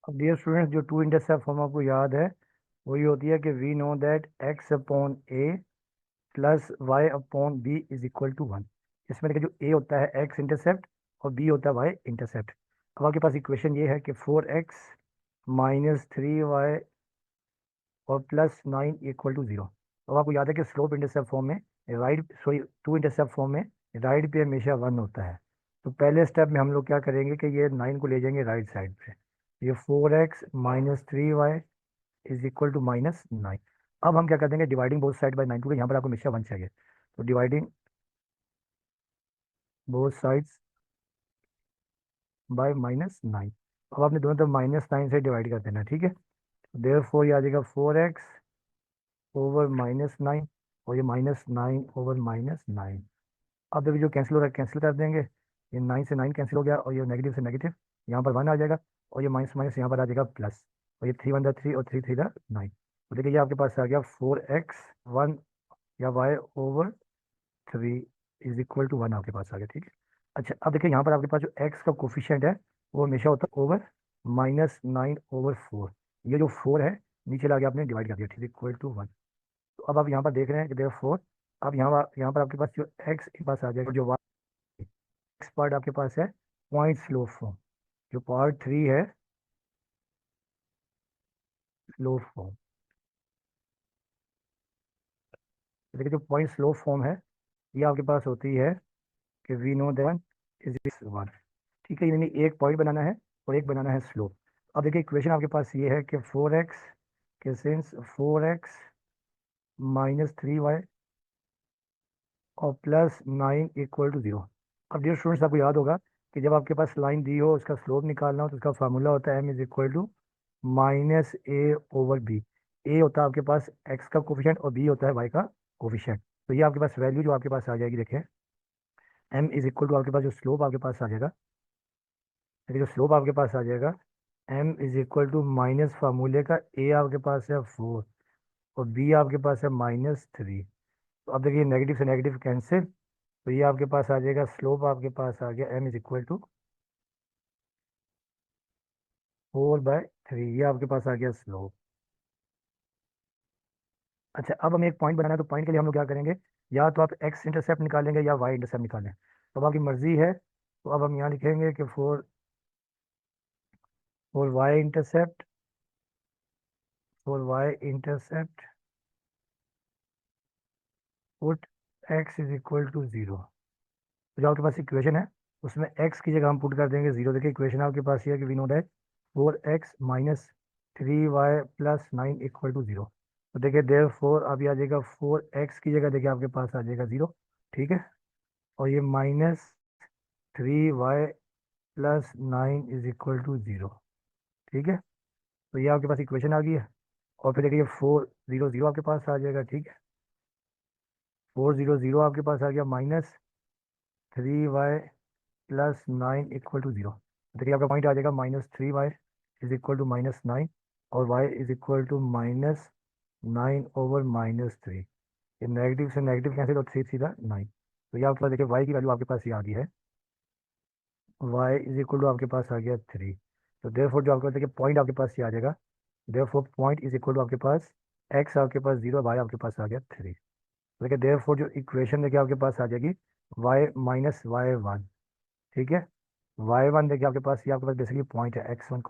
अब डियर स्टूडेंट्स, जो टू इंटरसेप्ट फॉर्म आपको याद है, वो ये होती है कि we know that x upon a plus y upon b is equal to 1। इसमें देखिए जो ए होता है एक्स इंटरसेप्ट और बी होता है वाई इंटरसेप्ट। अब आपके पास इक्वेशन ये है कि 4x माइनस 3y और प्लस 9 इक्वल टू 0। अब आपको याद है कि स्लोप इंटरसेप्ट फॉर्म में right sorry two intercept form में राइट पे हमेशा 1 होता है। तो पहले स्टेप में हम लोग क्या करेंगे कि ये 9 को ले जाएंगे राइट साइड पे। ये 4x minus 3y is equal to -9। अब हम क्या कर देंगे, डिवाइडिंग बोथ साइड बाय 9, क्योंकि यहाँ पर आपको हमेशा 1 चाहिए। तो डिवाइडिंग बोथ साइड्स बाय -9। अब आपने दोनों तरफ -9 से डिवाइड कर देना, ठीक है। देयर फोर ये आ जाएगा 4x ओवर -9 और ये -9 ओवर -9। अब देखिए जो कैंसिल हो रहा है कैंसिल कर देंगे। ये 9 से 9 कैंसिल हो गया और ये नेगेटिव से नेगेटिव यहाँ पर 1 आ जाएगा और ये माइनस माइनस यहाँ पर आ जाएगा प्लस। और ये 3 1 3 और 3 3 9। तो देखिए ये आपके पास आ गया 4x 1 या y over 3 is equal to 1 आपके पास आ गया, ठीक है। अच्छा अब देखिए यहाँ पर आपके पास जो x का कोफिशिएंट है वो हमेशा होता है ओवर -9/4। ये जो 4 है नीचे ला के आपने डिवाइड कर दिया, ठीक है, इक्वल टू 1। तो अब आप यहाँ पर देख रहे हैं कि देखो 4। अब यहाँ पर आपके पास जो x के पास आ जाएगा, जो y नेक्स्ट पार्ट आपके पास है पॉइंट स्लो फॉर्म। जो पार्ट 3 है स्लो फॉर्म। देखिए जो पॉइंट स्लो फॉर्म है ये आपके पास होती है कि वी नो दैट इज 1, ठीक है। यानी एक पॉइंट बनाना है और एक बनाना है स्लोप। अब देखिए इक्वेशन आपके पास ये है कि 4x के सिंस 4x माइनस 3y और प्लस 9 इक्वल टू 0। अब डियर स्टूडेंट्स आपको याद होगा कि जब आपके पास लाइन दी हो उसका स्लोप निकालना हो तो उसका फार्मूला होता है m is equal to -a/b। a होता है आपके पास x का कोफिशिएंट और b होता है y का कोफिशिएंट। तो ये आपके पास वैल्यू जो आपके पास आ जाएगी, देखें m इज इक्वल टू आपके पास जो स्लोप आपके पास आ जाएगा, देखिए जो स्लोप आपके पास आ जाएगा m is equal to minus फार्मूले का a आपके पास है 4 और b आपके पास है -3। तो अब देखिए नेगेटिव से नेगेटिव कैंसिल। तो ये आपके पास आ जाएगा स्लोप आपके पास आ गया m इज इक्वल टू 4/3। ये आपके पास आ गया स्लोप। अच्छा अब हमें एक पॉइंट बनाना है तो पॉइंट के लिए हम लोग क्या करेंगे, या तो आप एक्स इंटरसेप्ट निकालेंगे या वाई इंटरसेप्ट निकालें, तो अब आपकी मर्जी है। तो अब हम यहाँ लिखेंगे कि for y intercept put x is equal to 0। तो जो आपके पास इक्वेशन है उसमें एक्स की जगह हम पुट कर देंगे 0। देखिए इक्वेशन आपके पास ये है कि we know that 4x minus 3y plus 9 equal to 0। तो देखिए देयर फोर अभी आ जाएगा 4x की जगह देखिए आपके पास आ जाएगा 0, ठीक है। और ये -3y plus 9 is equal to 0, ठीक है। तो ये आपके पास इक्वेशन आ गई है। और फिर देखिए 4 0 0 आपके पास आ जाएगा, ठीक है। 4 0 0 आपके पास आ गया -3y प्लस 9 इक्वल टू 0। देखिए आपका पॉइंट आ जाएगा -3y इज इक्वल टू -9 और y इज इक्वल टू -9/-3। ये नेगेटिव से नेगेटिव कैंसिल और 3 सीधा 9। तो ये आपके पास देखिए y की वैल्यू आपके पास ये आ गई है, y इज इक्वल टू आपके पास आ गया 3। तो देयरफॉर जो आपके पास देखिए पॉइंट आपके पास ये आ जाएगा, therefore point is equal to आपके पास x आपके पास 0, y आपके पास आ गया 3। देखिए देयरफॉर जो इक्वेशन देखिए आपके पास आ जाएगी y-y1, ठीक है। y1 देखिए आपके पास ये आपके पास बेसिकली पॉइंट है x1,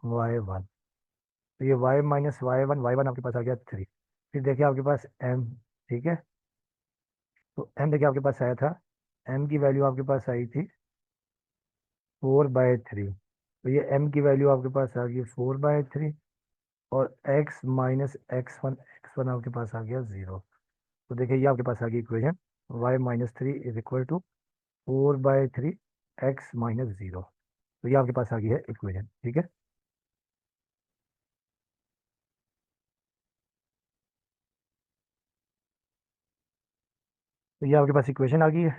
y1। तो ये y-y1 आपके पास आ गया 3। फिर देखिए आपके पास m, ठीक है। तो m देखिए आपके पास आया था, m की वैल्यू आपके पास आई थी 4/3। तो ये m की वैल्यू आपके पास आ गई 4/3 और x-x1 आपके पास आ गया 0। तो देखिए ये आपके पास आ गई equation y-3 is equal to 4/3 x-0। तो ये आपके पास आ गई है इक्वेशन, ठीक है। तो ये आपके पास इक्वेशन आ गई है।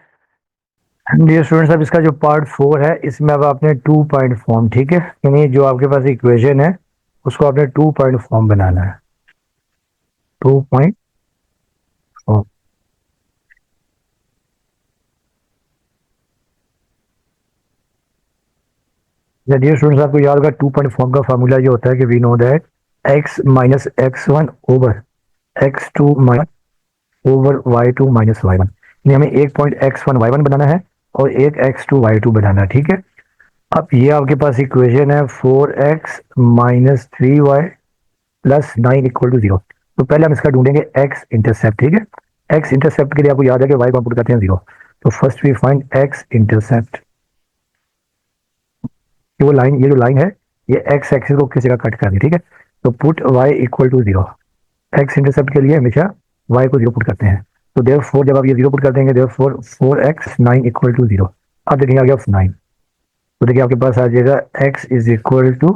डियर स्टूडेंट्स अब इसका जो पार्ट 4 है इसमें अब आपने 2 पॉइंट फॉर्म, ठीक है, यानी जो आपके पास इक्वेशन है उसको आपने 2 पॉइंट फॉर्म बनाना है। 2 पॉइंट फॉर्म। डियर स्टूडेंट्स आपको याद होगा 2 पॉइंट फॉर्म का फार्मूला ये होता है कि we know that X minus x one over x two minus over Y two minus Y one. हमें एक point X one Y one बनाना है और एक एक्स टू वाई टू बनाना है, ठीक है। अब ये आपके पास इक्वेशन है 4x minus 3y plus 9 equal to 0। तो पहले हम इसका ढूंढेंगे एक्स इंटरसेप्ट, ठीक है। एक्स इंटरसेप्ट के लिए आपको याद है कि वाई को पुट करते हैं 0। तो first we find x intercept. वो लाइन, ये जो लाइन है ये एक्स एक्सिस को किसी जगह कट कर दी, ठीक है। तो put y equal to 0। X intercept के लिए हमेशा वाई को 0 पुट करते हैं। तो देयरफॉर जब आप ये 0 पुट कर देंगे, देयरफॉर 4x 9 इक्वल टू 0। अब देखिए आ गया 9। तो देखिए आपके पास आ जाएगा x is equal to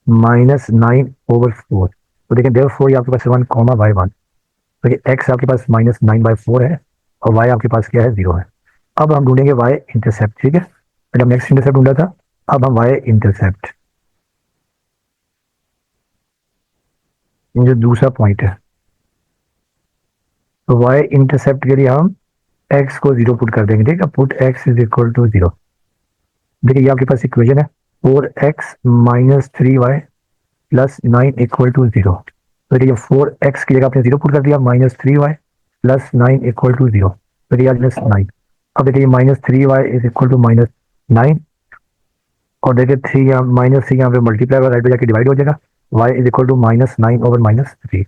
minus 9/4। तो देखिए देयरफॉर ये आपके पास 1 कॉमा वाई 1। देखिए x आपके पास माइनस 9/4 है और y आपके पास क्या है, 0 है। अब हम ढूंढेंगे y इंटरसेप्ट, ठीक है। पहले हमने x इंटरसेप्ट ढूंढा था, अब हम y इंटरसेप्ट, जो दूसरा पॉइंट है। तो y इंटरसेप्ट के लिए हम x को 0 पुट कर देंगे, ठीक है। Put x is equal to 0। देखिए ये आपके पास इक्वेशन है 4x minus 3y plus 9 equal to 0। तो देखिए 4x की जगह आपने 0 पुट कर दिया, minus 3y plus 9 equal to 0। तो ये प्लस 9। अब देखिए minus 3y is equal to minus 9। और देखिए 3 यहाँ माइनस 3 यहाँ पे मल्टीप्लाई और राइट पे जाके डिवाइड हो जाएगा। y is equal to minus 9 over minus 3।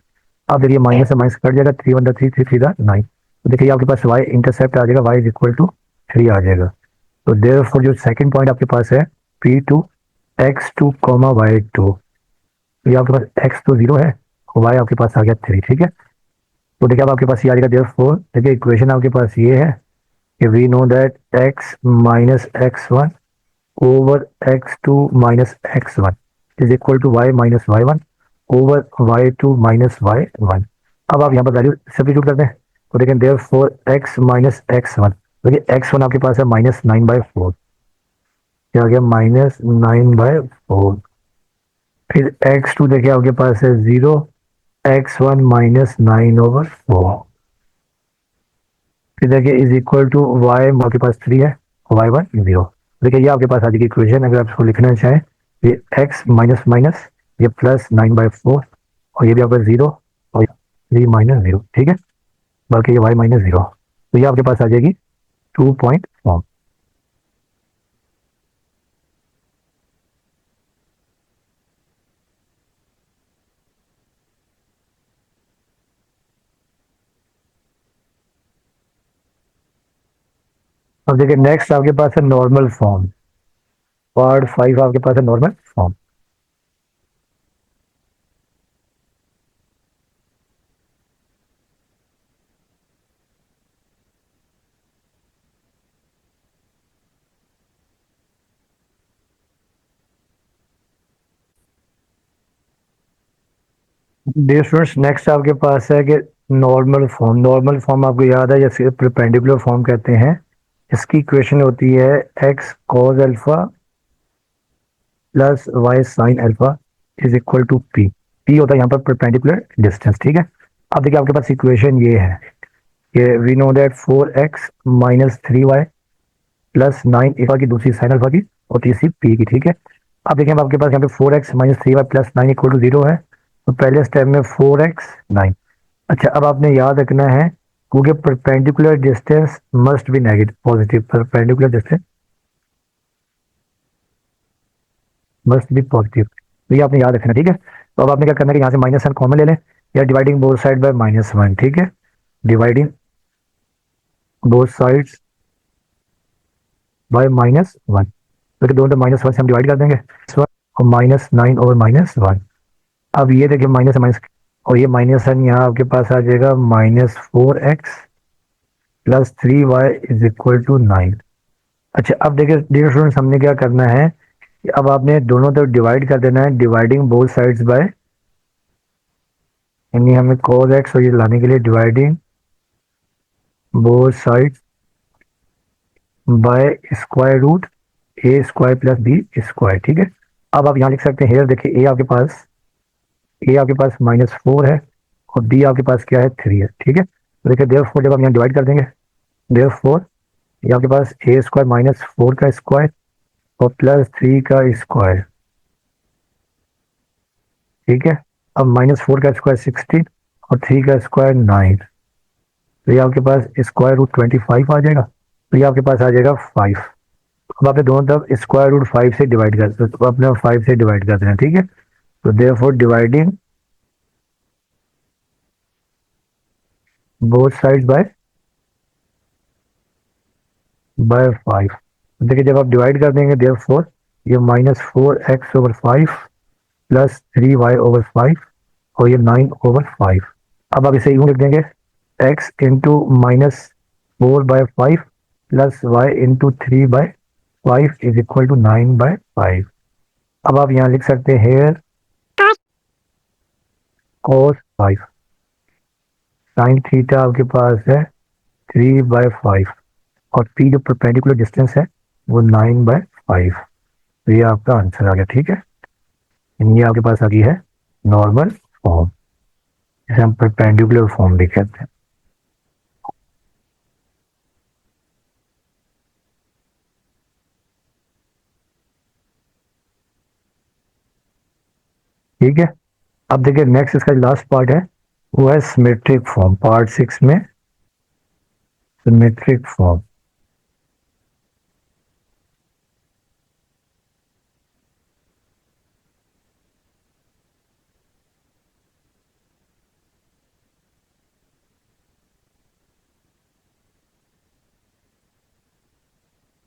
अब देखिए माइनस से माइनस कट जाएगा, 3 1 3 3 3 9। तो देखिए आपके पास y इंटरसेप्ट आ जाएगा, y इज इक्वल टू 3 आ जाएगा। तो देयरफॉर जो सेकंड पॉइंट आपके पास है P2 x2 कॉमा y2। तो ये आपके पास x तो 0 है और y आपके पास आ गया 3, ठीक है। तो देखिए अब आपके पास ये आ जाएगा देयरफॉर, देखिए इक्वेशन आपके पास ये है कि we know that x minus x1 over x2 minus x1 is equal to y minus y1 over y2 minus y1। अब आप यहाँ पर वैल्यू सब्स्टिट्यूट कर दें। तो देखें देयरफॉर x माइनस x1, देखिए x1 आपके पास है माइनस 9/4, क्या आ गया माइनस 9/4। फिर x2 देखिए आपके पास है 0, x1 माइनस 9/4। फिर देखिए इज इक्वल टू y आपके पास 3 है, y1 0। देखिए ये आपके पास आज की इक्वेशन, अगर आप इसको लिखना चाहें ये x माइनस माइनस ये प्लस 9/4 और ये भी आपका 0 और 3 माइनस 0, ठीक है। बल्कि ये y माइनस 0। तो ये आपके पास आ जाएगी 2 पॉइंट फॉर्म। अब देखिए नेक्स्ट आपके पास है नॉर्मल फॉर्म। पार्ट 5 आपके पास है normal form. Dear students next आपके पास है कि नॉर्मल फॉर्म। नॉर्मल फॉर्म आपको याद है, जैसे परपेंडिकुलर फॉर्म कहते हैं। इसकी इक्वेशन होती है x cos alpha plus y sine alpha is equal to p. P होता है यहाँ पर परपेंडिकुलर डिस्टेंस, ठीक है। अब देखिए आपके पास इक्वेशन ये है कि we know that 4x minus 3y plus 9 alpha की दूसरी साइन अल्फा की और तीसरी पी की, ठीक है। अब देखिए अब आपके पास यहाँ पे 4x minus 3y plus 9 equal to 0 है। तो पहले स्टेप में 4x 9। अच्छा अब आपने याद रखना है क्योंकि perpendicular distance must be negative positive, perpendicular distance must be positive. तो ये आपने याद रखना, ठीक है। तो अब आपने क्या करना है कि यहाँ से माइनस वन कॉमन ले लें या डिवाइडिंग बोथ साइड बाय -1, ठीक है। Dividing both sides bye -1। तो दोनों -1 से हम डिवाइड कर देंगे और -9 और -1। अब ये देखिए माइनस माइनस और ये -1 यहाँ आपके पास आ जाएगा -4x plus 3y is equal to 9। अच्छा अब देखिए डियर स्टूडेंट्स हमने क्या करना है, अब आपने दोनों तरफ डिवाइड कर देना है, डिवाइडिंग बोथ साइड्स बाय, यानी हमें cos x और ये लाने के लिए dividing both sides by square root a square plus b square, ठीक है। अब आप यहाँ लिख सकते हैं, हेयर देखिए ए आपके पास -4 है और बी आपके पास क्या है 3 है, ठीक है। तो देखिए देयरफॉर जब हम यहाँ डिवाइड कर देंगे, देयरफॉर ये आपके पास ए स्क्वायर -4 का स्क्वायर और प्लस 3 का स्क्वायर, ठीक है। अब -4 का स्क्वायर 16 और 3 का स्क्वायर 9, तो ये आपके पास स्क्वायर रूट 25 आ जाएगा, तो ये आपके पास आ जाएगा 5। अब आपने दोनों तरफ स्क्वायर रूट 5 से डिवाइड कर, तो अपने 5 से डिवाइड कर देना, ठीक है। तो therefore dividing both side by 5। देखिए जब आप डिवाइड कर देंगे देयरफॉर ये -4x/5 प्लस 3y/5 और ये 9/5। अब आप इसे यूं लिख देंगे x into -4/5 plus y into 3/5 is equal to 9/5। अब आप यहाँ लिख सकते हैं हेयर cos 5 sin थीटा आपके पास है 3/5 और p जो परपेंडिकुलर डिस्टेंस है वो 9/5। तो ये आपका आंसर आ गया, ठीक है। ये आपके पास आ गई है नॉर्मल फॉर्म, जिसे हम परपेंडिकुलर फॉर्म भी कहते हैं। ठीक है, अब देखिए नेक्स्ट इसका लास्ट पार्ट है, वो है सिमेट्रिक फॉर्म, पार्ट 6 में सिमेट्रिक फॉर्म।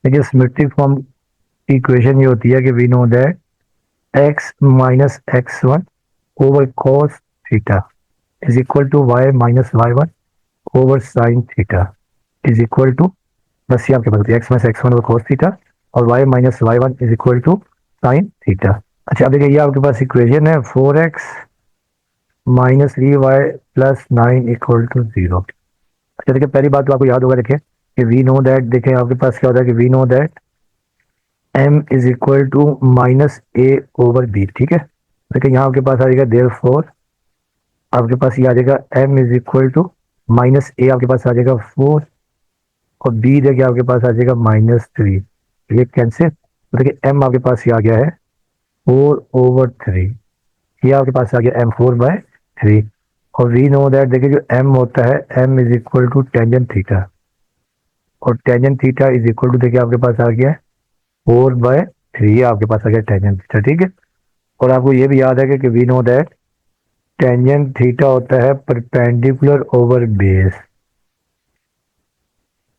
देखिए सिमेट्रिक फॉर्म की इक्वेशन ये होती है कि we know that x minus x1 over cos theta is equal to y minus y1 over sine theta is equal to, बस ये आपके पास x minus x1 over cos theta और y minus y1 is equal to sine theta. अच्छा अब देखिए ये आपके पास इक्वेशन है 4x minus 3y plus 9 equal to 0। अच्छा देखिए पहली बात तो आपको याद होगा, देखिए कि वी नो दैट, देखें आपके पास क्या होता है कि we know that m is equal to minus a over b, ठीक है। देखिए यहाँ आपके पास आ जाएगा देयरफॉर आपके पास ये आ जाएगा m is equal to -a आपके पास आ जाएगा 4 और b देखिए आपके पास आ जाएगा -3, ये कैंसिल। देखिए m आपके पास ये आ गया है 4/3, ये आपके पास आ गया m4/3 और वी नो दैट देखिए जो m होता है m is equal to tangent theta और tangent theta is equal to देखिए आपके पास आ गया 4/3, आपके पास आ गया टेंजेंट थीटा, ठीक है। और आपको ये भी याद है कि we know that tangent theta होता है परपेंडिकुलर ओवर बेस,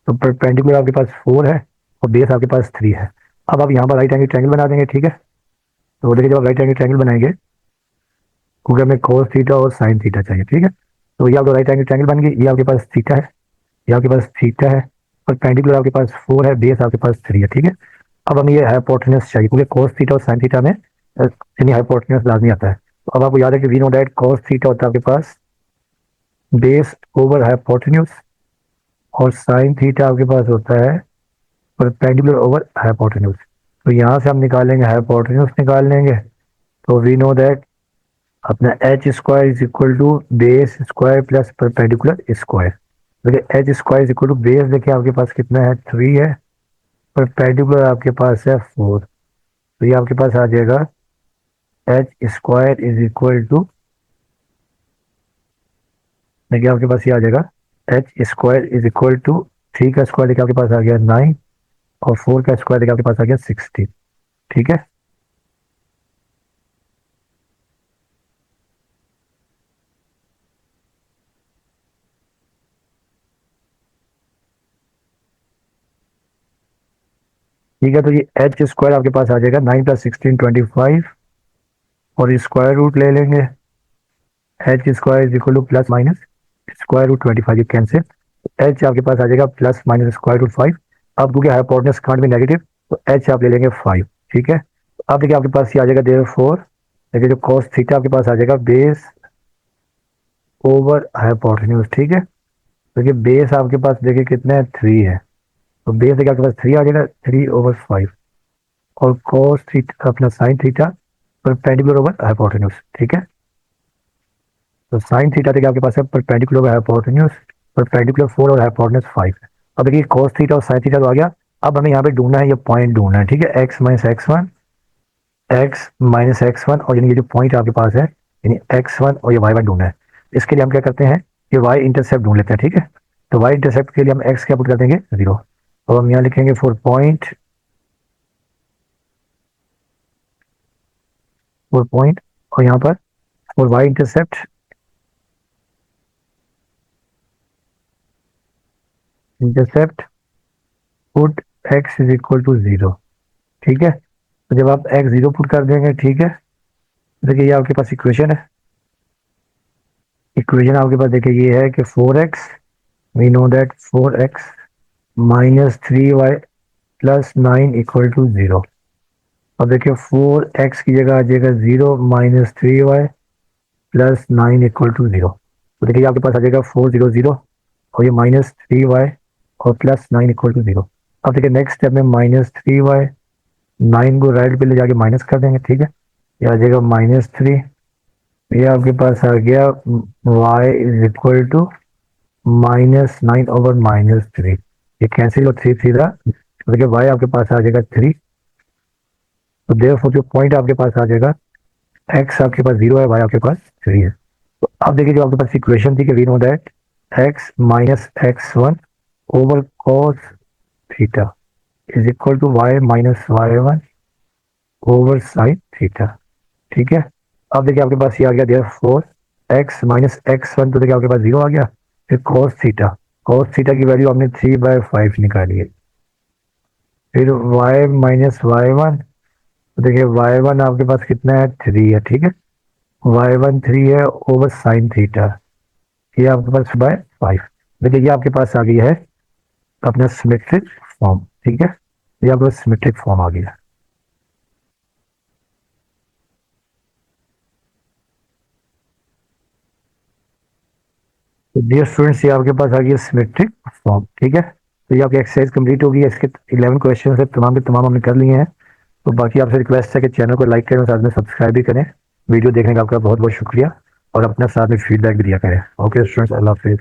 तो परपेंडिकुलर आपके पास 4 है और बेस आपके पास 3 है। अब आप यहाँ पर राइट एंगल ट्रायंगल बना देंगे, ठीक है। तो देखिए जब आप राइट एंगल ट्रायंगल बनाएंगे क्योंकि हमें cos थीटा और sin थीटा चाहिए, ठीक है। तो ये आपका राइट एंगल ट्रायंगल बन गई, ये आपके पास थीटा है, ये आपके पास थीटा है, परपेंडिकुलर आपके पास 4 है, बेस आपके पास 3 है, ठीक है। अब हमें ये हाइपोटेन्यूज चाहिए क्योंकि cos थीटा और sin थीटा में हाइपोटेन्यूज लाजमी आता है। तो अब आपको याद है कि we know that cos theta होता है आपके पास बेस ओवर हाइपोटेन्यूज और sin थीटा आपके पास होता है परपेंडिकुलर ओवर हाइपोटेन्यूज। तो यहाँ से हम निकालेंगे हाइपोटेन्यूज निकाल लेंगे, तो वी नो दैट अपना H square is equal to base square plus perpendicular square. देखिए H square is equal to base देखिए आपके पास कितना है 3 है, परपेंडिकुलर आपके पास है 4, तो ये आपके पास आ जाएगा h square is equal to, देखिए आपके पास ये आ जाएगा h square is equal to 3 का स्क्वायर देखिए आपके पास आ गया 9 और 4 का स्क्वायर देखिए आपके पास आ गया 16, ठीक है। ठीक है, तो ये एच स्क्वायर आपके पास आ जाएगा 9 प्लस 16 25 और स्क्वायर रूट ले लेंगे, h square is equal to plus minus square root 25, ये कैंसिल। एच आपके पास आ जाएगा प्लस माइनस स्क्वायर रूट 5। अब क्योंकि हाइपोटेन्यूज कांट भी नेगेटिव तो एच आप ले लेंगे 5, ठीक है। अब देखिए आपके पास ये आ जाएगा देयरफॉर देखिए जो cos थीटा आपके पास आ जाएगा बेस ओवर हाइपोटेन्यूज, ठीक है। देखिए बेस आपके पास देखिए कितना है 3 है, तो बेस देखिए आपके पास 3 आ जाएगा 3/5 और cos थीटा अपना sin theta perpendicular over hypotenuse, ठीक है। तो sin थीटा देखिए आपके पास है परपेंडिकुलर ओवर हाइपोटेन्यूज, परपेंडिकुलर 4 और हाइपोटेन्यूज 5 है। अब देखिए cos थीटा और sin थीटा तो आ गया, अब हमें यहाँ पे ढूंढना है, ये पॉइंट ढूंढना है, ठीक है। x माइनस एक्स वन और यानी ये जो पॉइंट आपके पास है यानी x1 और ये y1 ढूंढना है। इसके लिए हम क्या करते हैं कि y इंटरसेप्ट ढूंढ लेते हैं, ठीक है। तो y इंटरसेप्ट के लिए हम x क्या पुट कर देंगे 0, और हम यहाँ लिखेंगे 4 पॉइंट और यहाँ पर और y intercept put x is equal to 0, ठीक है। तो जब आप x 0 पुट कर देंगे, ठीक है, देखिए ये आपके पास इक्वेशन है। इक्वेशन आपके पास देखिए ये है कि 4x, we know that 4x minus 3y plus 9 equal to 0। अब देखिए 4x की जगह आ जाएगा 0 minus 3y plus 9 equal to 0। तो देखिए आपके पास आ जाएगा 400 और ये माइनस 3y और प्लस 9 इक्वल टू 0। अब देखिए नेक्स्ट स्टेप में माइनस 3y, 9 को राइट पे ले जाके माइनस कर देंगे, ठीक है। ये आ जाएगा -3, ये आपके पास आ गया y is equal to -9 over -3। ये कैंसिल और 3 3 रहा, तो देखिए y आपके पास आ जाएगा 3। तो देयरफॉर जो पॉइंट आपके पास आ जाएगा x आपके पास 0 है, y आपके पास 3 है। तो अब देखिए जो आपके पास इक्वेशन थी कि we know that x minus x1 over cos theta is equal to y minus y1 over sine theta, ठीक है। अब देखिए आपके पास ये आ गया देयरफॉर x माइनस x1, तो देखिए आपके पास 0 आ गया। फिर cos थीटा की वैल्यू हमने 3/5 निकाली है। फिर y माइनस y1, तो देखिए y1 आपके पास कितना है 3 है, ठीक है। y1 3 है ओवर साइन थीटा, ये आपके पास बाय 5। देखिए ये आपके पास आ गई है अपना सिमेट्रिक फॉर्म, ठीक है। ये आपके पास सिमेट्रिक फॉर्म आ गया। तो डियर स्टूडेंट्स ये आपके पास आ गया सिमेट्रिक फॉर्म, ठीक है। तो ये आपकी एक्सरसाइज कंप्लीट होगी। इसके 11 क्वेश्चन है, तमाम के तमाम हमने कर लिए हैं। तो बाकी आपसे रिक्वेस्ट है कि चैनल को लाइक करें और साथ में सब्सक्राइब भी करें। वीडियो देखने का आपका बहुत बहुत शुक्रिया और अपना साथ में फीडबैक भी दिया करें। ओके स्टूडेंट्स, अल्लाह हाफिज़।